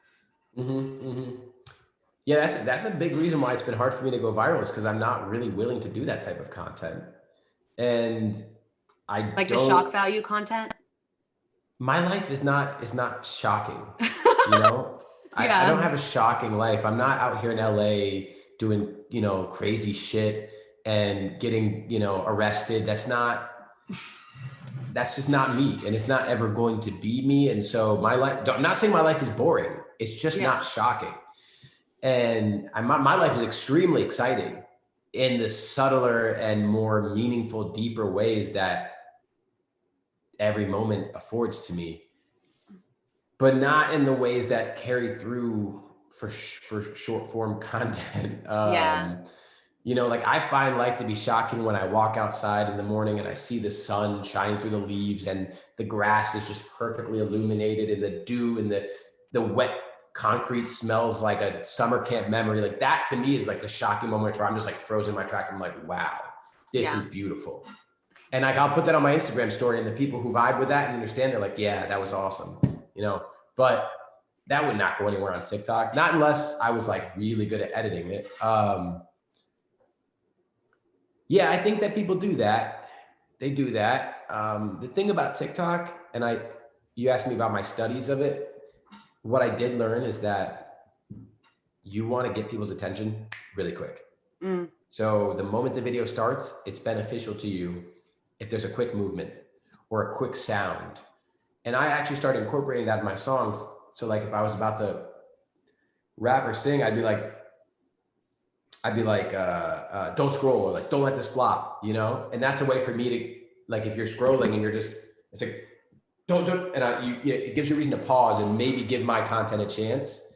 Yeah, that's a big reason why it's been hard for me to go viral, is because I'm not really willing to do that type of content. And I like don't, the shock value content. My life is not shocking, you know. Yeah. I don't have a shocking life. I'm not out here in LA doing, you know, crazy shit and getting, you know, arrested. That's just not me, and it's not ever going to be me. And so my life, I'm not saying my life is boring. It's just not shocking. And my life is extremely exciting in the subtler and more meaningful, deeper ways that every moment affords to me, but not in the ways that carry through for short form content. You know, like I find life to be shocking when I walk outside in the morning and I see the sun shining through the leaves and the grass is just perfectly illuminated, and the dew and the wet concrete smells like a summer camp memory. Like that to me is like the shocking moment where I'm just like frozen in my tracks. I'm like, wow, this is beautiful. And like, I'll put that on my Instagram story, and the people who vibe with that and understand, they're like, yeah, that was awesome, you know. But that would not go anywhere on TikTok, not unless I was like really good at editing it. Yeah, I think that people do that. They do that. The thing about TikTok, and you asked me about my studies of it. What I did learn is that you want to get people's attention really quick. So the moment the video starts, it's beneficial to you if there's a quick movement or a quick sound. And I actually started incorporating that in my songs. So like if I was about to rap or sing, I'd be like, don't scroll, or like, don't let this flop, you know? And that's a way for me to, like, if you're scrolling and you're just, it's like, don't, and it gives you a reason to pause and maybe give my content a chance.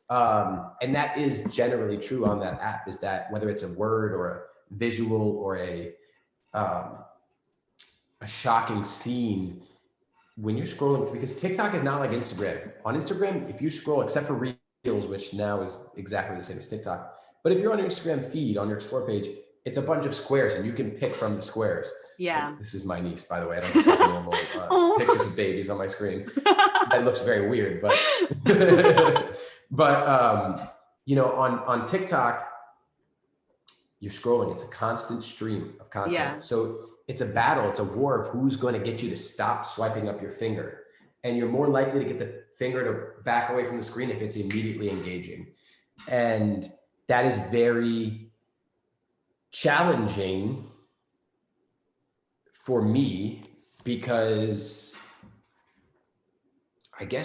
And that is generally true on that app, is that whether it's a word or a visual or a shocking scene, when you're scrolling, because TikTok is not like Instagram. On Instagram, if you scroll, except for Reels, which now is exactly the same as TikTok, but if you're on your Instagram feed, on your Explore page, it's a bunch of squares and you can pick from the squares. Yeah. This is my niece, by the way. I don't just have normal pictures of babies on my screen. That looks very weird, but you know, on TikTok, you're scrolling. It's a constant stream of content. Yeah. So it's a battle. It's a war of who's going to get you to stop swiping up your finger. And you're more likely to get the finger to back away from the screen if it's immediately engaging. And that is very challenging for me, because it's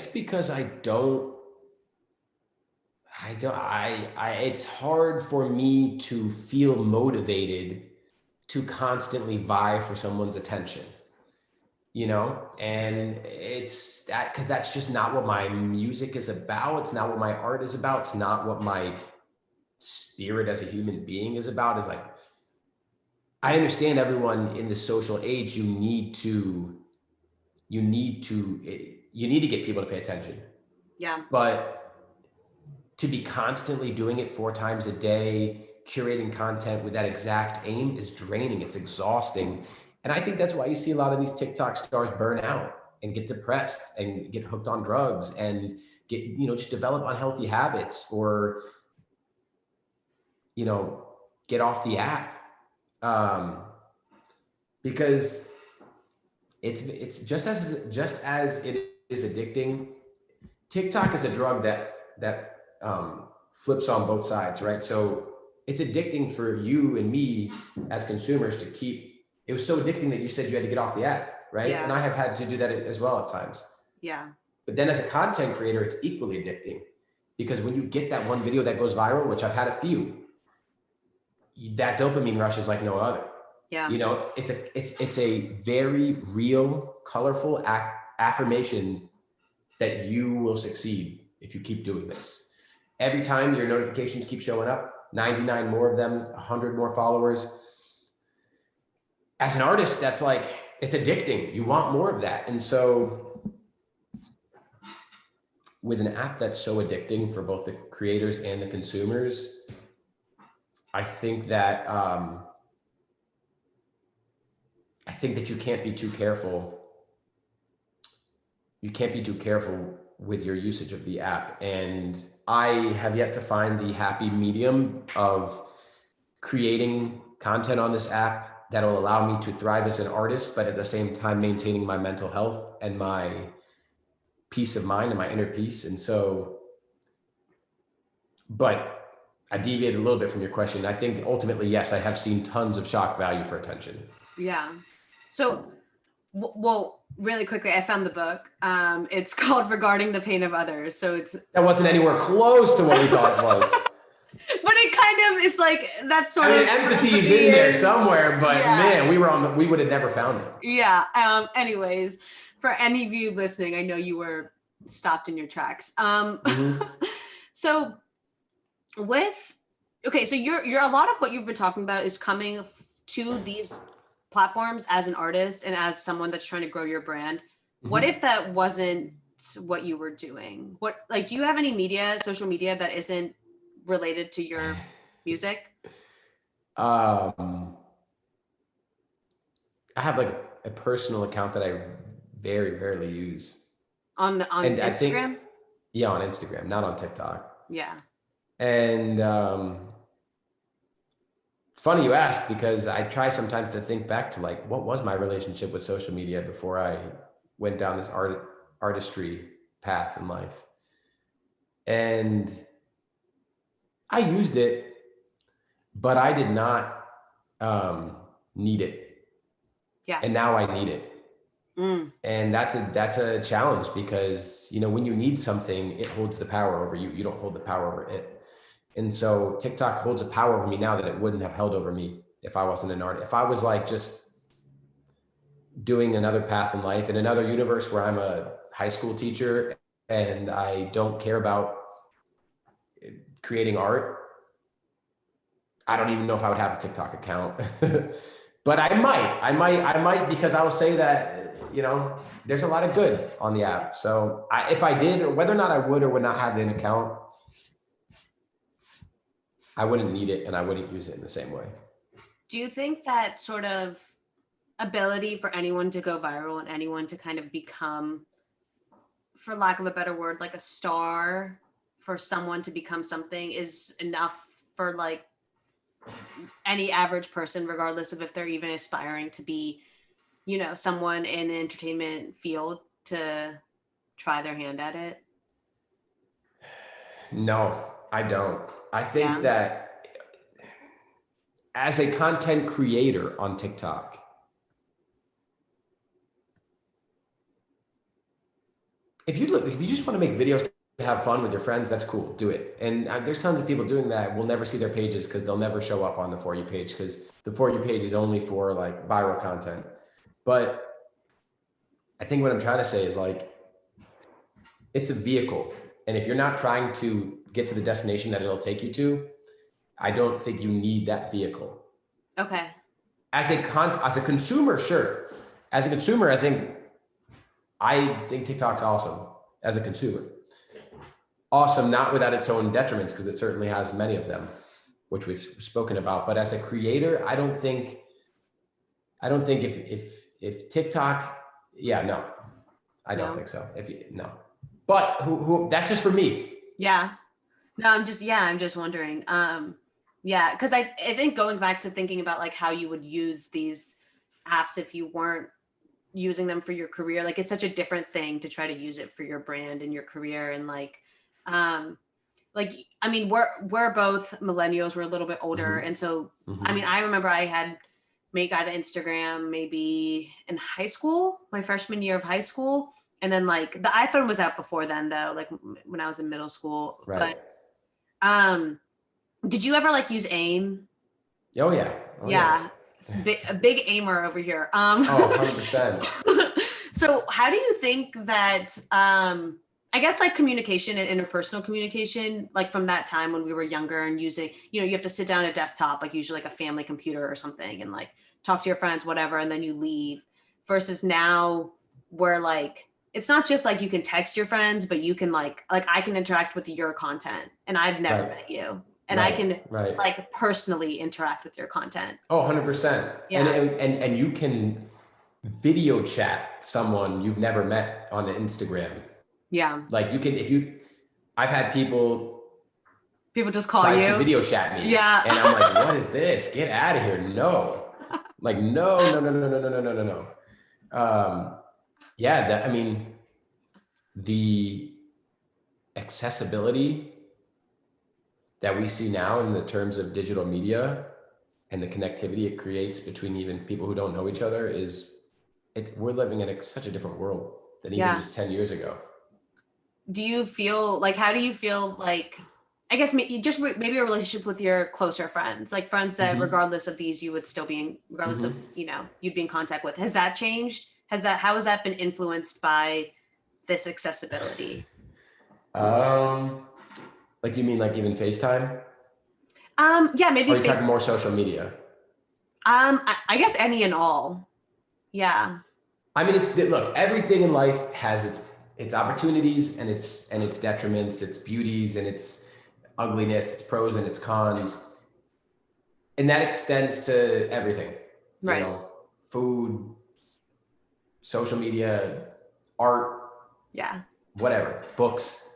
hard for me to feel motivated to constantly vie for someone's attention, you know? And it's that, because that's just not what my music is about. It's not what my art is about. It's not what my spirit as a human being is about. Is like, I understand everyone in the social age, you need to get people to pay attention. Yeah. But to be constantly doing it 4 times a day, curating content with that exact aim, is draining. It's exhausting. And I think that's why you see a lot of these TikTok stars burn out and get depressed and get hooked on drugs and get, you know, just develop unhealthy habits, or, you know, get off the app. because it's just as it is addicting. TikTok is a drug that flips on both sides, right? So it's addicting for you and me as consumers to keep. It was so addicting that you said you had to get off the app, right? Yeah. And I have had to do that as well at times. Yeah. But then as a content creator, it's equally addicting, because when you get that one video that goes viral, which I've had a few, that dopamine rush is like no other. Yeah. You know, it's a very real, colorful affirmation that you will succeed if you keep doing this. Every time your notifications keep showing up, 99 more of them, 100 more followers. As an artist, that's like, it's addicting. You want more of that. And so with an app that's so addicting for both the creators and the consumers, I think that you can't be too careful. You can't be too careful with your usage of the app. And I have yet to find the happy medium of creating content on this app that'll allow me to thrive as an artist, but at the same time maintaining my mental health and my peace of mind and my inner peace. And so, but I deviated a little bit from your question. I think ultimately, yes, I have seen tons of shock value for attention. Yeah. So, well, really quickly, I found the book. It's called Regarding the Pain of Others. So that wasn't anywhere close to what we thought it was. But it kind of, it's like that sort of empathy is in there somewhere, but yeah. Man, we would have never found it. Yeah. Anyways, for any of you listening, I know you were stopped in your tracks. So so you're a lot of what you've been talking about is coming to these platforms as an artist and as someone that's trying to grow your brand. What if that wasn't what you were doing? Do you have any social media that isn't related to your music? I have like a personal account that I very rarely use. On Instagram? I think, on Instagram, not on TikTok. Yeah. And it's funny you ask, because I try sometimes to think back to like, what was my relationship with social media before I went down this artistry path in life? And I used it, but I did not need it. Yeah. And now I need it. And that's a challenge, because, when you need something, it holds the power over you. You don't hold the power over it. And so TikTok holds a power over me now that it wouldn't have held over me if I wasn't an artist. If I was like just doing another path in life in another universe where I'm a high school teacher and I don't care about creating art, I don't even know if I would have a TikTok account. But I might, because I will say that, there's a lot of good on the app. So if I did, whether or not I would or would not have an account, I wouldn't need it and I wouldn't use it in the same way. Do you think that sort of ability for anyone to go viral and anyone to kind of become, for lack of a better word, like a star, for someone to become something is enough for like any average person, regardless of if they're even aspiring to be, someone in an entertainment field, to try their hand at it? No, I don't. I think that as a content creator on TikTok, if you just want to make videos to have fun with your friends, that's cool. Do it. And there's tons of people doing that. We'll never see their pages because they'll never show up on the For You page, because the For You page is only for like viral content. But I think what I'm trying to say is like, it's a vehicle. And if you're not trying to get to the destination that it'll take you to, I don't think you need that vehicle. Okay. As a consumer, sure. As a consumer, I think TikTok's awesome as a consumer. Awesome, not without its own detriments, because it certainly has many of them, which we've spoken about. But as a creator, I don't think if TikTok, no, I don't think so. No. But who that's just for me. Yeah. No, I'm just wondering. Because I think going back to thinking about like how you would use these apps if you weren't using them for your career. Like it's such a different thing to try to use it for your brand and your career. And I mean, we're both millennials. We're a little bit older, Mhm. and so I Mhm. mean, I remember I had got Instagram maybe in high school, my freshman year of high school, and then like the iPhone was out before then, though, like when I was in middle school. Right. But um, did you ever like use AIM? Oh yeah. Oh yeah. Yeah, it's a big aimer over here. Oh, 100%. So how do you think that I guess like communication and interpersonal communication, like from that time when we were younger and using, you know, you have to sit down at a desktop, like usually like a family computer or something, and like talk to your friends, whatever, and then you leave, versus now where like it's not just like you can text your friends, but you can like I can interact with your content and I've never Right. met you. And I can Right. like personally interact with your content. Oh, 100%. Yeah. And you can video chat someone you've never met on Instagram. Yeah. Like you can, I've had people just call try you to video chat me. Yeah. And I'm like, what is this? Get out of here. No. Like, no. Yeah, I mean, the accessibility that we see now in the terms of digital media and the connectivity it creates between even people who don't know each other we're living in such a different world than even just 10 years ago. Do you feel like, how do you feel like, I guess maybe a relationship with your closer friends, like friends that regardless of these, you would still be in, regardless of, you know, you'd be in contact with. Has that changed? How has that been influenced by this accessibility? Like you mean like even FaceTime? Yeah, maybe. Or are you talking more social media? I guess any and all. Yeah. I mean, look, everything in life has its opportunities and its detriments, its beauties and its ugliness, its pros and its cons. And that extends to everything. Right. You know, food, social media, art. Yeah. Whatever, books.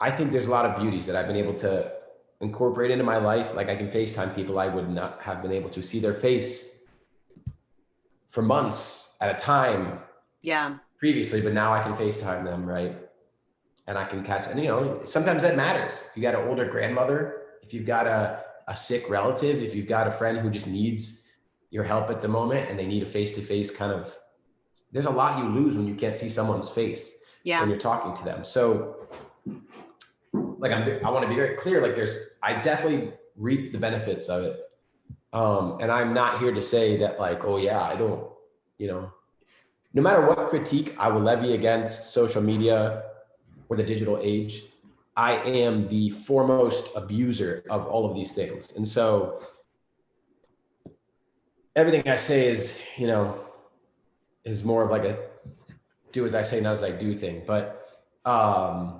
I think there's a lot of beauties that I've been able to incorporate into my life. Like I can FaceTime people I would not have been able to see their face for months at a time. Yeah. Previously, but now I can FaceTime them, right? And I can catch, and you know, sometimes that matters. If you got an older grandmother, if you've got a sick relative, if you've got a friend who just needs your help at the moment and they need a face-to-face kind of, there's a lot you lose when you can't see someone's face when you're talking to them. So like I want to be very clear, like I definitely reap the benefits of it. And I'm not here to say that like, oh yeah, I don't, you know, no matter what critique I will levy against social media or the digital age, I am the foremost abuser of all of these things. And so everything I say is, you know, is more of like a do as I say, not as I do thing. But I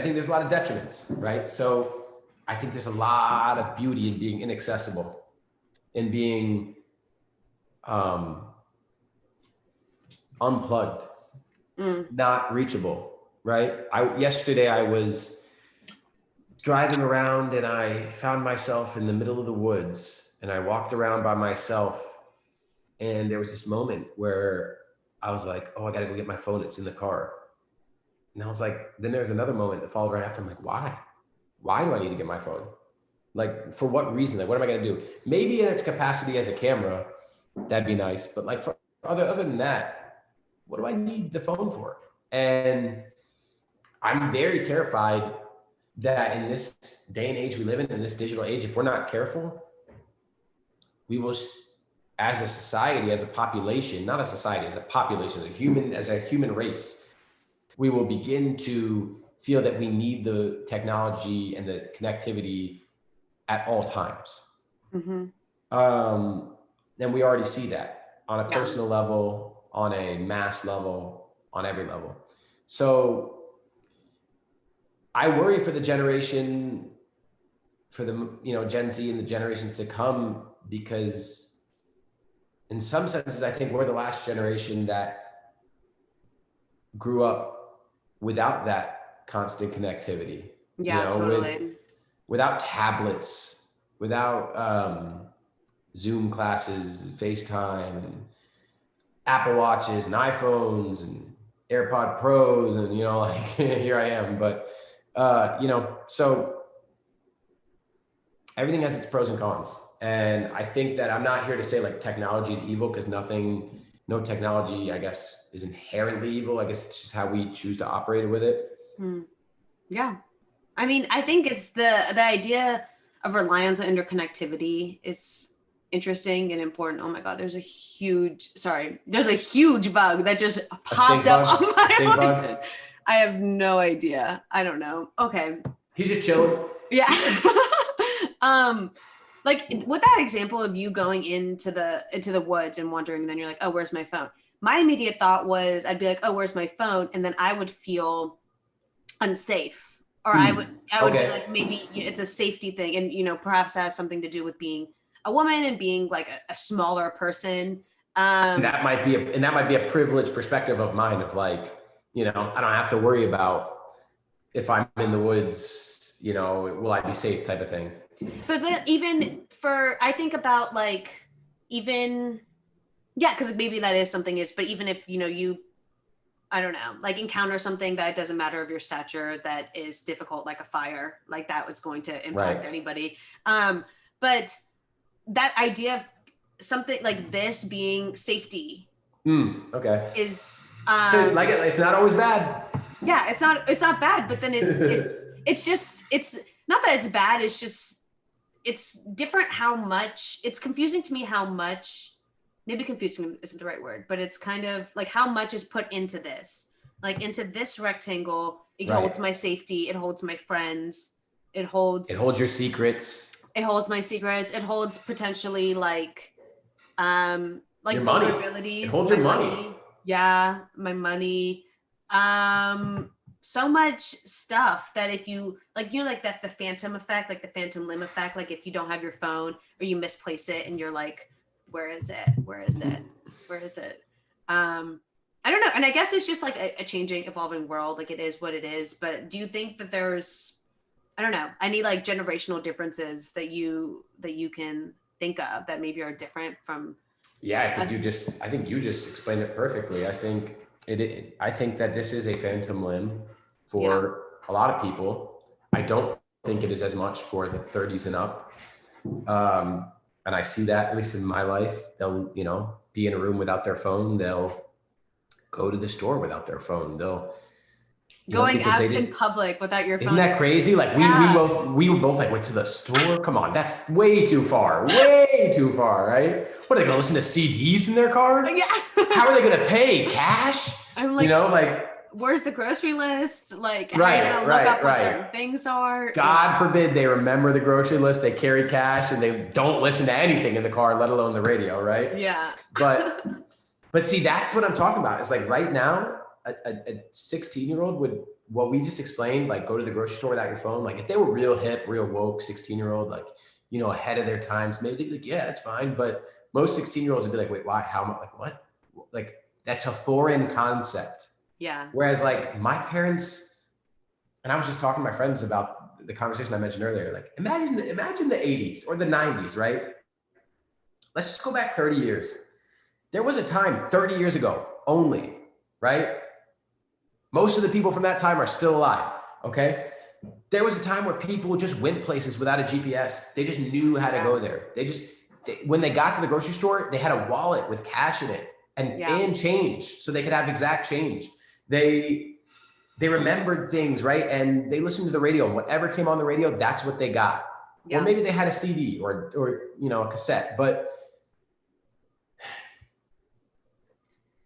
think there's a lot of detriments, right? So I think there's a lot of beauty in being inaccessible, in being unplugged, not reachable, right? Yesterday I was driving around and I found myself in the middle of the woods and I walked around by myself and there was this moment where I was like, oh, I gotta go get my phone. It's in the car. And I was like, then there's another moment that followed right after. I'm like, why? Why do I need to get my phone? Like, for what reason? Like, what am I gonna do? Maybe in its capacity as a camera, that'd be nice. But like, for other than that, what do I need the phone for? And I'm very terrified that in this day and age we live in this digital age, if we're not careful, we will, as a society, as a population, not a society, as a population, as a human race, we will begin to feel that we need the technology and the connectivity at all times. And we already see that on a personal level, on a mass level, on every level. So I worry for the generation, for the, you know, Gen Z and the generations to come, because in some senses, I think we're the last generation that grew up without that constant connectivity. Yeah, you know, totally. without tablets, without Zoom classes, FaceTime, and Apple Watches and iPhones and AirPod Pros, and like here I am. But so everything has its pros and cons. And I think that I'm not here to say like technology is evil, because no technology, I guess, is inherently evil. I guess it's just how we choose to operate with it. Yeah. I mean, I think it's the idea of reliance on interconnectivity is interesting and important. Oh my God, there's a huge bug that just popped up on my bug. I have no idea. I don't know. Okay. He's just chilling. Yeah. Like with that example of you going into the woods and wandering, and then you're like, oh, where's my phone? My immediate thought was, I'd be like, oh, where's my phone? And then I would feel unsafe, or I would be like, maybe it's a safety thing. And, perhaps that has something to do with being a woman and being like a smaller person. And that might be a privileged perspective of mine of like, I don't have to worry about if I'm in the woods, will I be safe type of thing. But then I think about like, even, yeah, because maybe that is something but even if, you, I don't know, like encounter something that doesn't matter of your stature, that is difficult, like a fire, like that was going to impact anybody. But that idea of something like this being safety is, so like it's not always bad. Yeah, it's not bad, but then it's not that it's bad. It's just, it's different how much, it's confusing to me how much, maybe confusing isn't the right word, but it's kind of like how much is put into this, like into this rectangle. It holds my safety. It holds my friends. It holds your secrets. It holds my secrets. It holds potentially like your vulnerabilities. It holds your money. Yeah, my money. So much stuff that if you like, like that, the phantom effect, like the phantom limb effect, like if you don't have your phone or you misplace it and you're like, where is it? I don't know. And I guess it's just like a changing, evolving world. Like it is what it is. But do you think that there's, I don't know, any like generational differences that you can think of that maybe are different from? Yeah, I think you just explained it perfectly. I think that this is a phantom limb for a lot of people. I don't think it is as much for the 30s and up. And I see that, at least in my life, they'll, be in a room without their phone. They'll go to the store without their phone. They'll going out in public without your phone. Isn't that crazy? Like we both like went to the store. Come on, that's way too far, right? What are they gonna listen to CDs in their car? Yeah. How are they gonna pay? Cash? I'm like, where's the grocery list? Like, look up what their things are. God forbid they remember the grocery list. They carry cash and they don't listen to anything in the car, let alone the radio, right? Yeah. But see, that's what I'm talking about. It's like right now, a 16-year-old would, what we just explained, like go to the grocery store without your phone. Like if they were real hip, real woke 16-year-old, like, ahead of their times, maybe they'd be like, yeah, that's fine. But most 16-year-olds would be like, wait, why? How am I, like, what? Like, that's a foreign concept. Yeah. Whereas like my parents, and I was just talking to my friends about the conversation I mentioned earlier, like imagine the 80s or the 90s, right? Let's just go back 30 years. There was a time 30 years ago only, right? Most of the people from that time are still alive, okay? There was a time where people just went places without a GPS. They just knew how to go there. When they got to the grocery store, they had a wallet with cash in it and change, so they could have exact change. They remembered things, right? And they listened to the radio. Whatever came on the radio, that's what they got. Yeah. Or maybe they had a CD or a cassette, but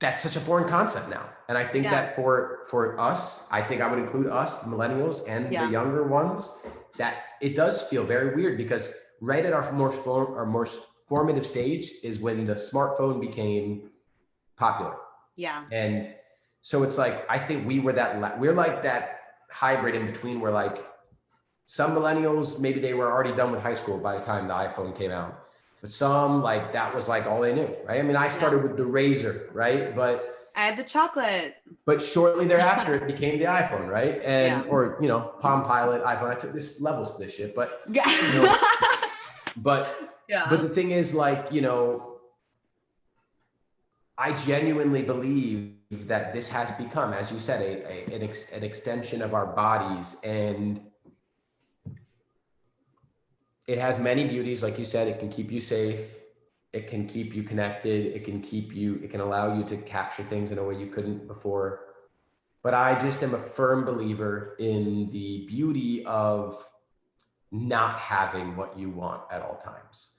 that's such a foreign concept now. And I think that for us, I think I would include us, the millennials and the younger ones, that it does feel very weird because right at our most formative stage is when the smartphone became popular. Yeah. And so it's like, I think we're like that hybrid in between where like some millennials, maybe they were already done with high school by the time the iPhone came out. But some, like, that was like all they knew, right? I mean, I started with the Razor, right? But I had the chocolate. But shortly thereafter, it became the iPhone, right? And or Palm Pilot, iPhone. I took this levels to this shit, but But Yeah. the thing is, like, you know, I genuinely believe that this has become, as you said, an extension of our bodies, and it has many beauties. Like you said, it can keep you safe. It can keep you connected. It can allow you to capture things in a way you couldn't before. But I just am a firm believer in the beauty of not having what you want at all times.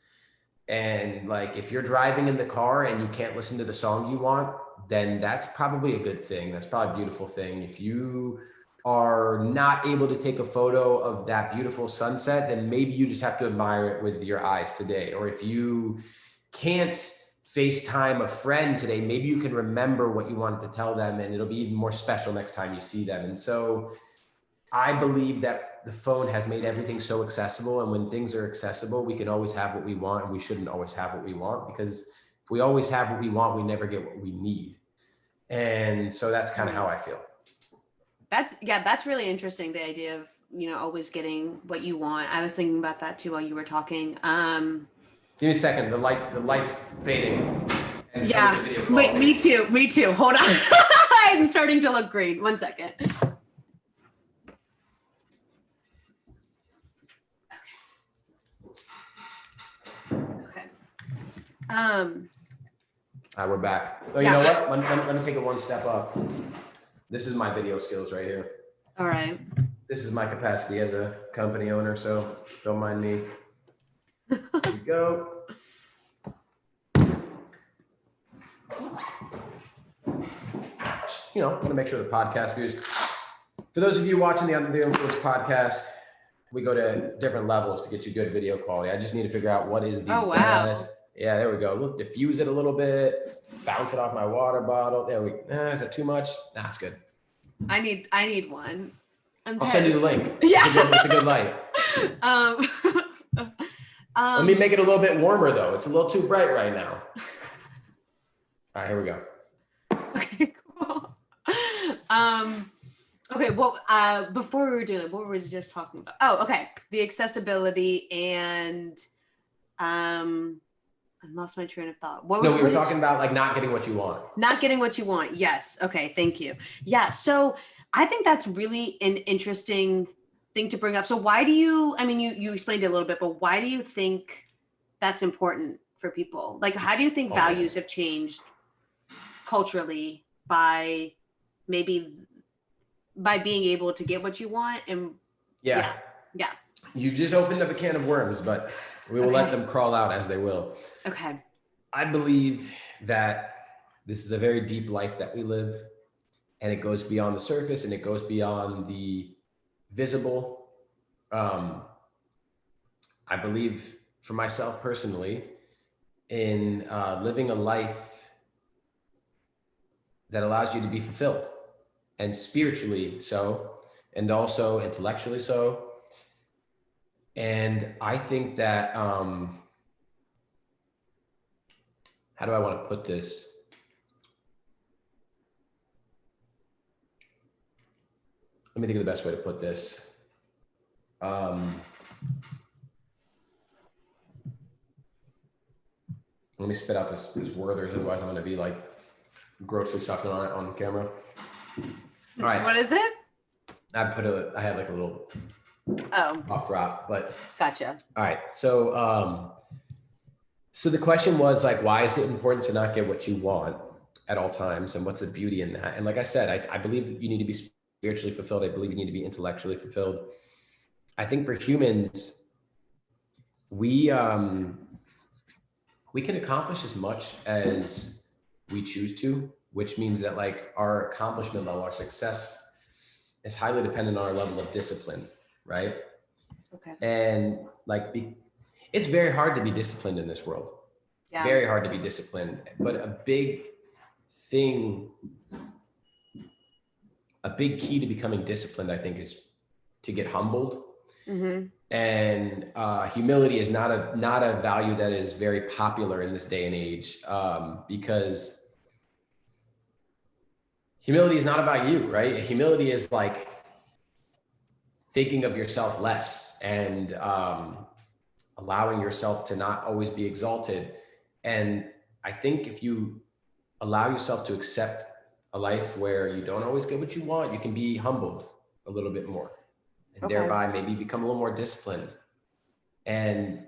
And like, if you're driving in the car and you can't listen to the song you want, then that's probably a good thing. That's probably a beautiful thing. If you are not able to take a photo of that beautiful sunset, then maybe you just have to admire it with your eyes today. Or if you can't FaceTime a friend today, maybe you can remember what you wanted to tell them, and it'll be even more special next time you see them. And so I believe that the phone has made everything so accessible, and when things are accessible, we can always have what we want, and we shouldn't always have what we want, because if we always have what we want, we never get what we need. And so that's kind of how I feel. That's really interesting. The idea of, you know, always getting what you want. I was thinking about that too while you were talking. Give me a second. The light's fading. And so Yeah. is the video Wait, quality. me too. Hold on. I'm starting to look green. 1 second. Okay. We're back. Oh, you know what? Let me take it one step up. This is my video skills right here. All right. This is my capacity as a company owner, so don't mind me. Here we go. Just, you know, I'm gonna make sure the podcast views. For those of you watching the Under the Influence podcast, we go to different levels to get you good video quality. I just need to figure out what is the best. Yeah, there we go. We'll diffuse it a little bit, bounce it off my water bottle. There we go. Is that too much? Nah, it's good. I need one. I'll send you the link. Yeah. It's a good light. Let me make it a little bit warmer though. It's a little too bright right now. All right, here we go. Okay, cool. Okay, well, before we were doing it, what were we just talking about? Oh, okay. The accessibility and I lost my train of thought. We were talking about like not getting what you want. Not getting what you want. Yes. Okay. Thank you. Yeah. So I think that's really an interesting thing to bring up. So why do you, I mean, you explained it a little bit, but why do you think that's important for people? Like, how do you think values have changed culturally by being able to get what you want? And yeah. You just opened up a can of worms, but we will let them crawl out as they will. Okay. I believe that this is a very deep life that we live, and it goes beyond the surface and it goes beyond the visible. I believe for myself personally in living a life that allows you to be fulfilled, and spiritually so, and also intellectually so. And I think that, how do I want to put this? Let me think of the best way to put this. Let me spit out this Werther's, otherwise I'm going to be like grossly sucking on it on camera. All right. What is it? I had like a little off drop, but gotcha. All right. So, so the question was like, why is it important to not get what you want at all times? And what's the beauty in that? And like I said, I believe you need to be spiritually fulfilled. I believe you need to be intellectually fulfilled. I think for humans, we can accomplish as much as we choose to, which means that like our accomplishment level, our success is highly dependent on our level of discipline, right? Okay. And like, it's very hard to be disciplined in this world. Yeah. Very hard to be disciplined. But a big key to becoming disciplined, I think, is to get humbled. Mm-hmm. And humility is not a value that is very popular in this day and age, because humility is not about you, right? Humility is like thinking of yourself less and allowing yourself to not always be exalted. And I think if you allow yourself to accept a life where you don't always get what you want, you can be humbled a little bit more, and Okay. thereby maybe become a little more disciplined and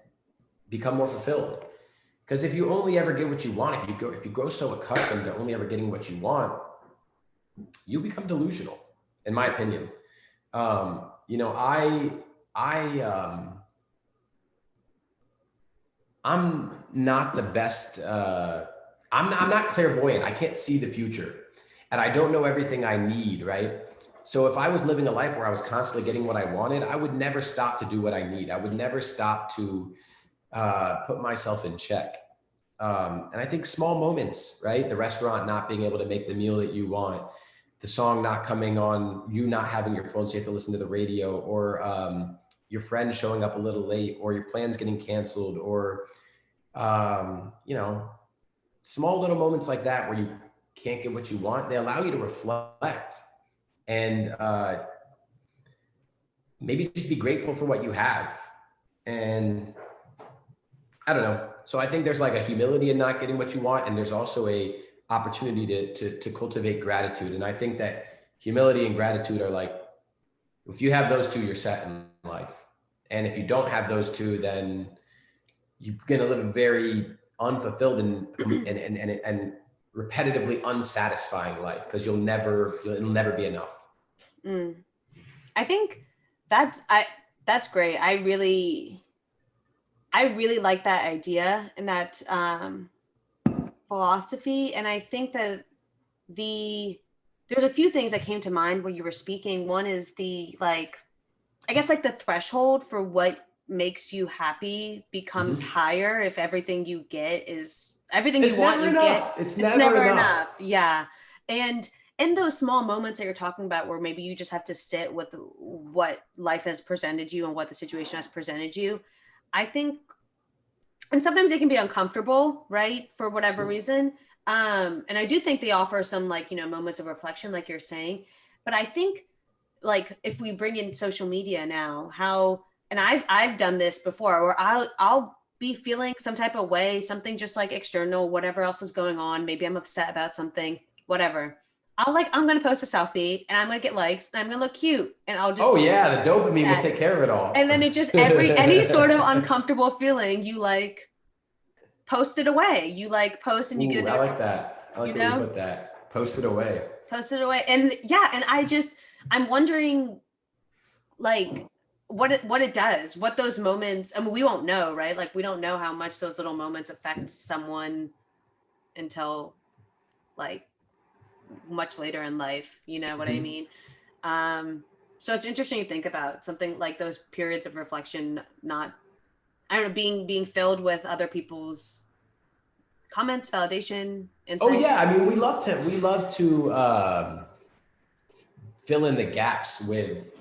become more fulfilled. Because if you only ever get what you want, if you grow so accustomed to only ever getting what you want, you become delusional, in my opinion. You know, I'm not the best. I'm not clairvoyant. I can't see the future, and I don't know everything I need. Right. So if I was living a life where I was constantly getting what I wanted, I would never stop to do what I need. I would never stop to put myself in check. And I think small moments, right? The restaurant not being able to make the meal that you want, the song not coming on, you not having your phone, so you have to listen to the radio, or your friend showing up a little late, or your plans getting canceled, or you know, small little moments like that where you can't get what you want. They allow you to reflect and maybe just be grateful for what you have. And I don't know. So I think there's like a humility in not getting what you want, and there's also a opportunity to cultivate gratitude. And I think that humility and gratitude are like, if you have those two, you're set in life. And if you don't have those two, then you're going to live a very unfulfilled and repetitively unsatisfying life, because it'll never be enough. I think that's great. I really like that idea and that philosophy. And I think that there's a few things that came to mind when you were speaking. One is the, like, I guess like the threshold for what makes you happy becomes higher if everything you get is everything you want you get. It's never enough. Yeah. And in those small moments that you're talking about, where maybe you just have to sit with what life has presented you and what the situation has presented you, I think, and sometimes it can be uncomfortable, right? For whatever reason. And I do think they offer some, like, you know, moments of reflection, like you're saying. But I think, like, if we bring in social media now, and I've done this before, where I'll be feeling some type of way, something just like external, whatever else is going on. Maybe I'm upset about something, whatever. I'm going to post a selfie and I'm going to get likes and I'm going to look cute, and I'll just, oh yeah, the dopamine will take care of it all. And then it just, any sort of uncomfortable feeling, you like post it away. You like post and you get. I like that. I like the way you put that. Post it away. Post it away. And yeah, and I'm wondering, like, what it does, what those moments, I mean, we won't know, right? Like, we don't know how much those little moments affect someone until, like, much later in life, you know what I mean? So it's interesting to think about something like those periods of reflection, not, I don't know, being filled with other people's comments, validation, insight. Oh yeah, I mean, we love to fill in the gaps with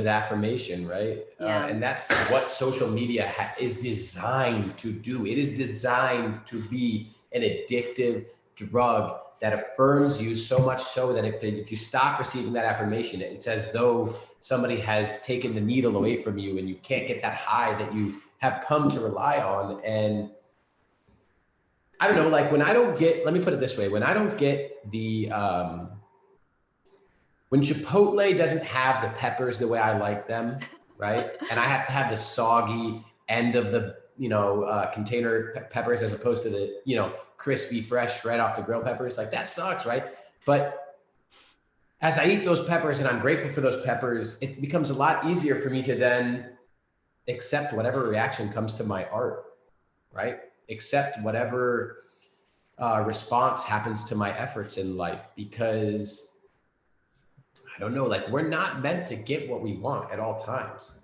affirmation, right? Yeah. And that's what social media is designed to do. It is designed to be an addictive drug that affirms you so much so that if you stop receiving that affirmation, it's as though somebody has taken the needle away from you and you can't get that high that you have come to rely on. And I don't know, like, when I don't get, let me put it this way, when I don't get the, when Chipotle doesn't have the peppers the way I like them, right? And I have to have the soggy end of the, container peppers as opposed to the, crispy, fresh, right off the grill peppers. Like, that sucks, right? But as I eat those peppers and I'm grateful for those peppers, it becomes a lot easier for me to then accept whatever reaction comes to my art, right? Accept whatever response happens to my efforts in life, because I don't know, like, we're not meant to get what we want at all times.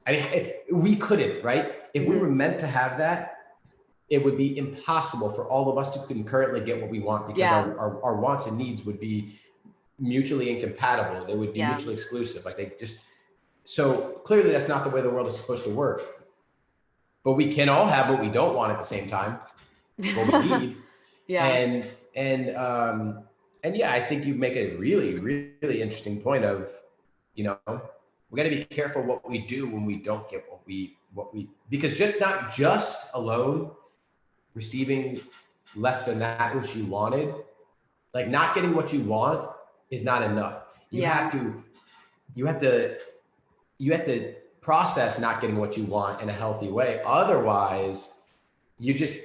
I mean, we couldn't, right? If we were meant to have that, it would be impossible for all of us to concurrently get what we want, because our wants and needs would be mutually incompatible. They would be mutually exclusive. Like, they just, so clearly that's not the way the world is supposed to work. But we can all have what we don't want at the same time, what we need. And yeah, I think you make a really, really interesting point of, we got to be careful what we do when we don't get what because just not just alone receiving less than that which you wanted, like not getting what you want is not enough. You have to process not getting what you want in a healthy way. Otherwise, you just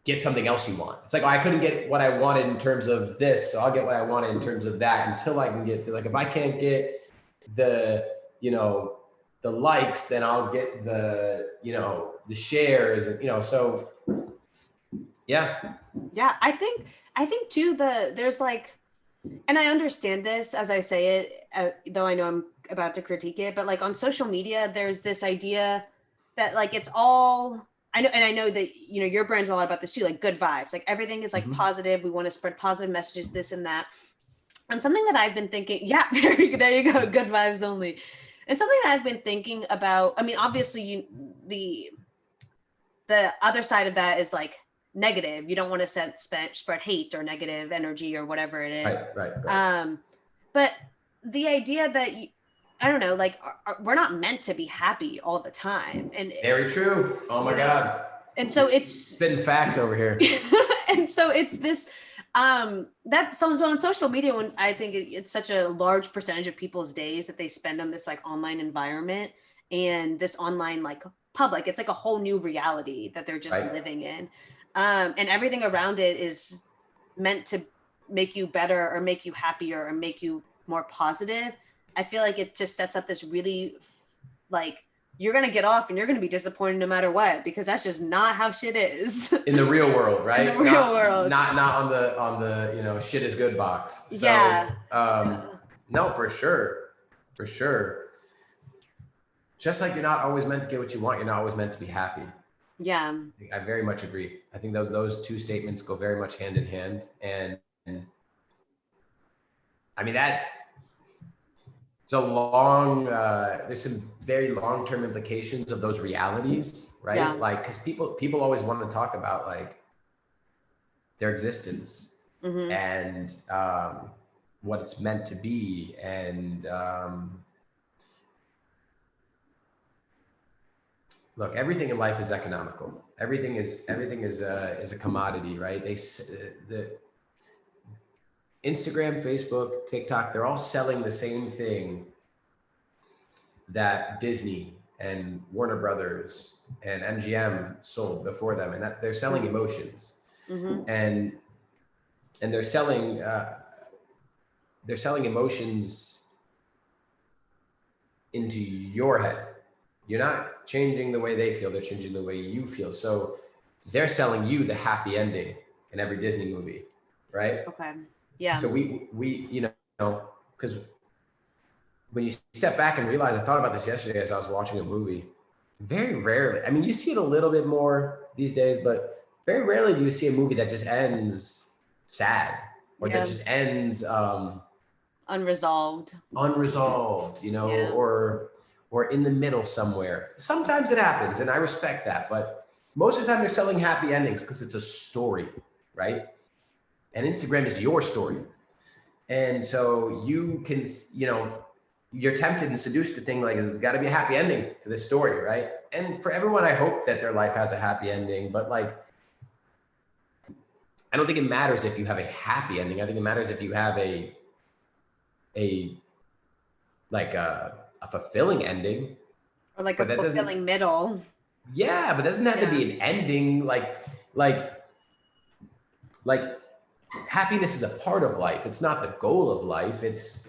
get something else you want. It's like, oh, I couldn't get what I wanted in terms of this, so I'll get what I wanted in terms of that until I can get, like, if I can't get the, the likes, then I'll get the, the shares, and, so yeah. Yeah. I think too, there's like, and I understand this as I say it, though I know I'm about to critique it, but like on social media, there's this idea that like it's all, I know that your brand's a lot about this too, like good vibes, like everything is like positive. We want to spread positive messages, this and that. And something that I've been thinking, yeah, there you go, good vibes only. And something that I've been thinking about, I mean, obviously the other side of that is like negative. You don't want to spread hate or negative energy or whatever it is. Right. But the idea that I don't know, like we're not meant to be happy all the time. And very true. Oh my God. And so it's spitting facts over here. And so it's this, that so on social media, when I think it's such a large percentage of people's days that they spend on this like online environment and this online like public, it's like a whole new reality that they're just living in. And everything around it is meant to make you better or make you happier or make you more positive. I feel like it just sets up this really like, you're going to get off and you're going to be disappointed no matter what, because that's just not how shit is in the real world, right? In the real world. Not on the shit is good box. So, no, for sure. Just like you're not always meant to get what you want, you're not always meant to be happy. Yeah. I very much agree. I think those two statements go very much hand in hand. And I mean, that it's a long, there's some very long-term implications of those realities, right? Yeah. Like, cause people always want to talk about like their existence and what it's meant to be. And look, everything in life is economical. Everything is a commodity, right? The Instagram, Facebook, TikTok, they're all selling the same thing that Disney and Warner Brothers and MGM sold before them, and that they're selling emotions, and they're selling emotions into your head. You're not changing the way they feel; they're changing the way you feel. So they're selling you the happy ending in every Disney movie, right? Okay. Yeah. So we because when you step back and realize, I thought about this yesterday as I was watching a movie, very rarely, I mean, you see it a little bit more these days, but very rarely do you see a movie that just ends sad or that just ends unresolved, or in the middle somewhere. Sometimes it happens and I respect that, but most of the time they're selling happy endings because it's a story, right? And Instagram is your story. And so you can, you're tempted and seduced to think like, there's got to be a happy ending to this story, right? And for everyone, I hope that their life has a happy ending, but like, I don't think it matters if you have a happy ending. I think it matters if you have a fulfilling ending. Or like a fulfilling middle. Yeah, but it doesn't have to be an ending. Like happiness is a part of life. It's not the goal of life. It's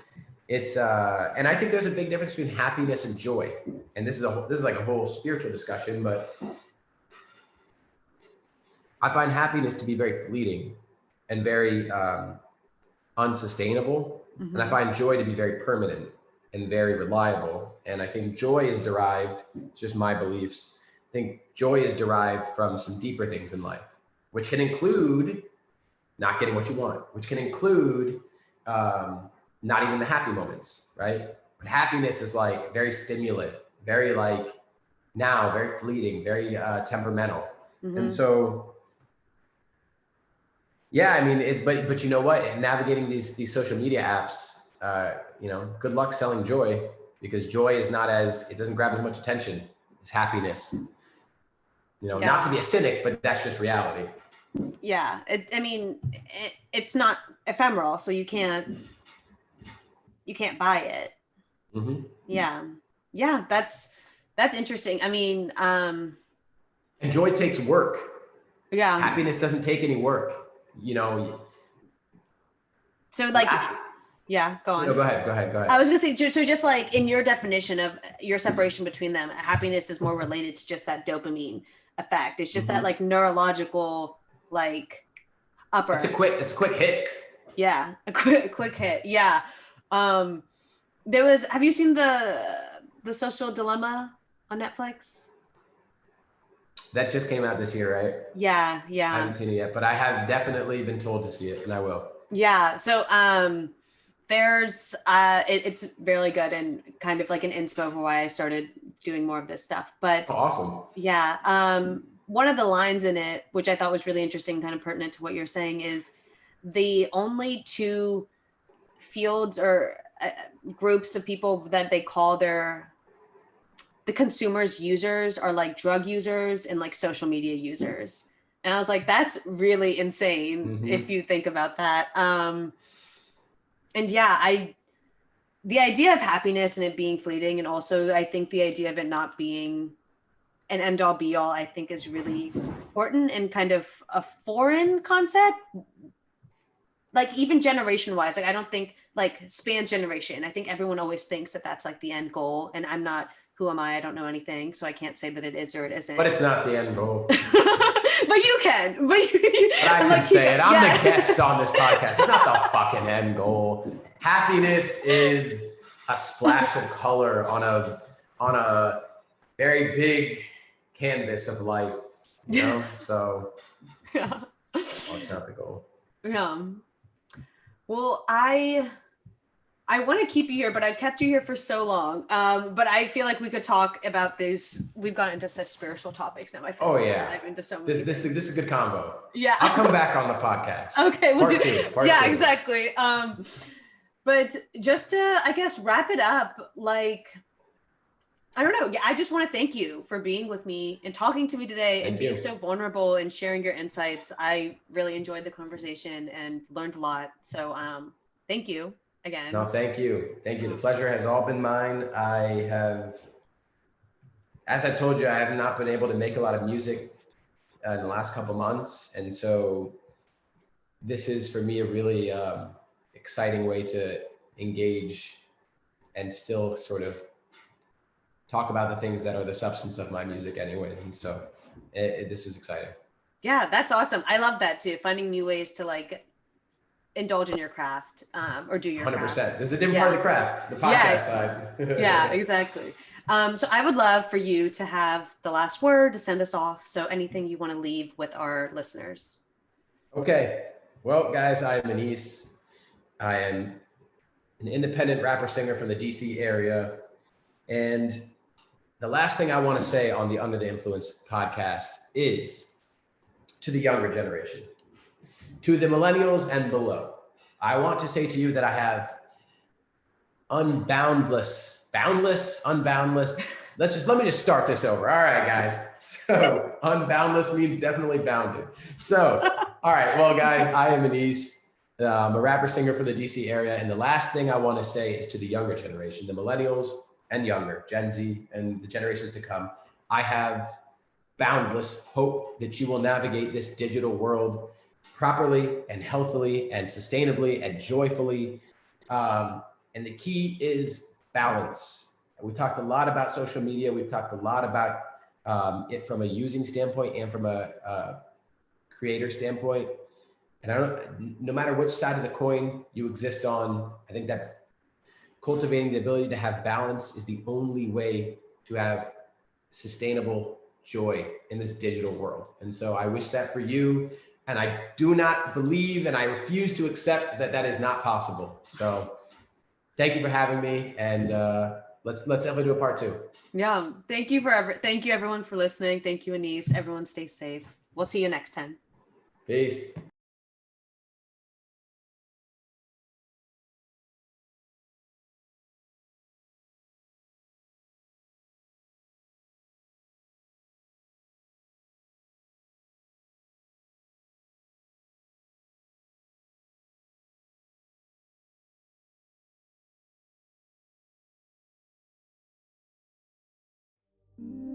and I think there's a big difference between happiness and joy. And this is like a whole spiritual discussion, but I find happiness to be very fleeting and very unsustainable. And I find joy to be very permanent and very reliable. And I think joy is derived, it's just my beliefs, I think joy is derived from some deeper things in life, which can include not getting what you want, which can include not even the happy moments, right? But happiness is like very stimulant, very like now, very fleeting, very temperamental. And so, yeah, I mean, but you know what? Navigating these social media apps, good luck selling joy, because joy is it doesn't grab as much attention. is happiness. You know, Yeah. not to be a cynic, but that's just reality. Yeah. It's not ephemeral, so you can't buy it. Mm-hmm. Yeah. Yeah. That's interesting. I mean, And joy takes work. yeah. Happiness doesn't take any work. You know. So like, yeah, go on. No, go ahead. I was gonna say, so just like in your definition of your separation between them, happiness is more related to just that dopamine effect. It's just that like neurological, like upper. It's a quick hit. Yeah, a quick hit. Yeah. Have you seen the Social Dilemma on Netflix? That just came out this year, right? Yeah. I haven't seen it yet, but I have definitely been told to see it, and I will. Yeah. So there's it's really good and kind of like an inspo for why I started doing more of this stuff. But awesome. Yeah. One of the lines in it, which I thought was really interesting, kind of pertinent to what you're saying, is the only two fields or groups of people that they call the consumers users are like drug users and like social media users. And I was like, that's really insane if you think about that. And yeah, the idea of happiness and it being fleeting, and also I think the idea of it not being an end all be all, I think is really important and kind of a foreign concept. Like even generation wise, like I don't think like spans generation. I think everyone always thinks that that's like the end goal, and I'm not. Who am I? I don't know anything, so I can't say that it is or it isn't. But it's not the end goal. But you can. But I can like, say it. I'm the guest on this podcast. It's not the fucking end goal. Happiness is a splash of color on a very big canvas of life, you know? So yeah. well, it's not the goal. Yeah. Well, I want to keep you here, but I've kept you here for so long. But I feel like we could talk about this. We've gotten into such spiritual topics now. I feel like into so many. This is a good combo. Yeah. I'll come back on the podcast. Okay. Part two. Yeah, exactly. But just to, I guess, wrap it up, like, I don't know. Yeah, I just want to thank you for being with me and talking to me today and being so vulnerable and sharing your insights. I really enjoyed the conversation and learned a lot. So thank you again. No, thank you. Thank you. The pleasure has all been mine. I have, as I told you, I have not been able to make a lot of music in the last couple months. And so this is for me a really exciting way to engage and still sort of talk about the things that are the substance of my music anyways. And so this is exciting. Yeah, that's awesome. I love that too. Finding new ways to like indulge in your craft or do your 100%. Craft. This is a different part of the craft, the podcast side. Yeah, exactly. So I would love for you to have the last word to send us off. So anything you want to leave with our listeners. Okay. Well, guys, I'm Anis. I am an independent rapper singer from the DC area. And the last thing I want to say on the Under the Influence podcast is to the younger generation, to the millennials and below. I want to say to you that I have unboundless. Let me just start this over. All right, guys. So unboundless means definitely bounded. So, all right. Well, guys, I am Anis. I'm a rapper singer from the DC area. And the last thing I want to say is to the younger generation, the millennials and younger, Gen Z and the generations to come. I have boundless hope that you will navigate this digital world properly and healthily and sustainably and joyfully. And the key is balance. We talked a lot about social media. We've talked a lot about it from a using standpoint and from a creator standpoint. And no matter which side of the coin you exist on, I think that cultivating the ability to have balance is the only way to have sustainable joy in this digital world. And so I wish that for you. And I do not believe and I refuse to accept that that is not possible. So thank you for having me. And let's definitely do a part two. Yeah. Thank you everyone for listening. Thank you, Anis. Everyone stay safe. We'll see you next time. Peace. you.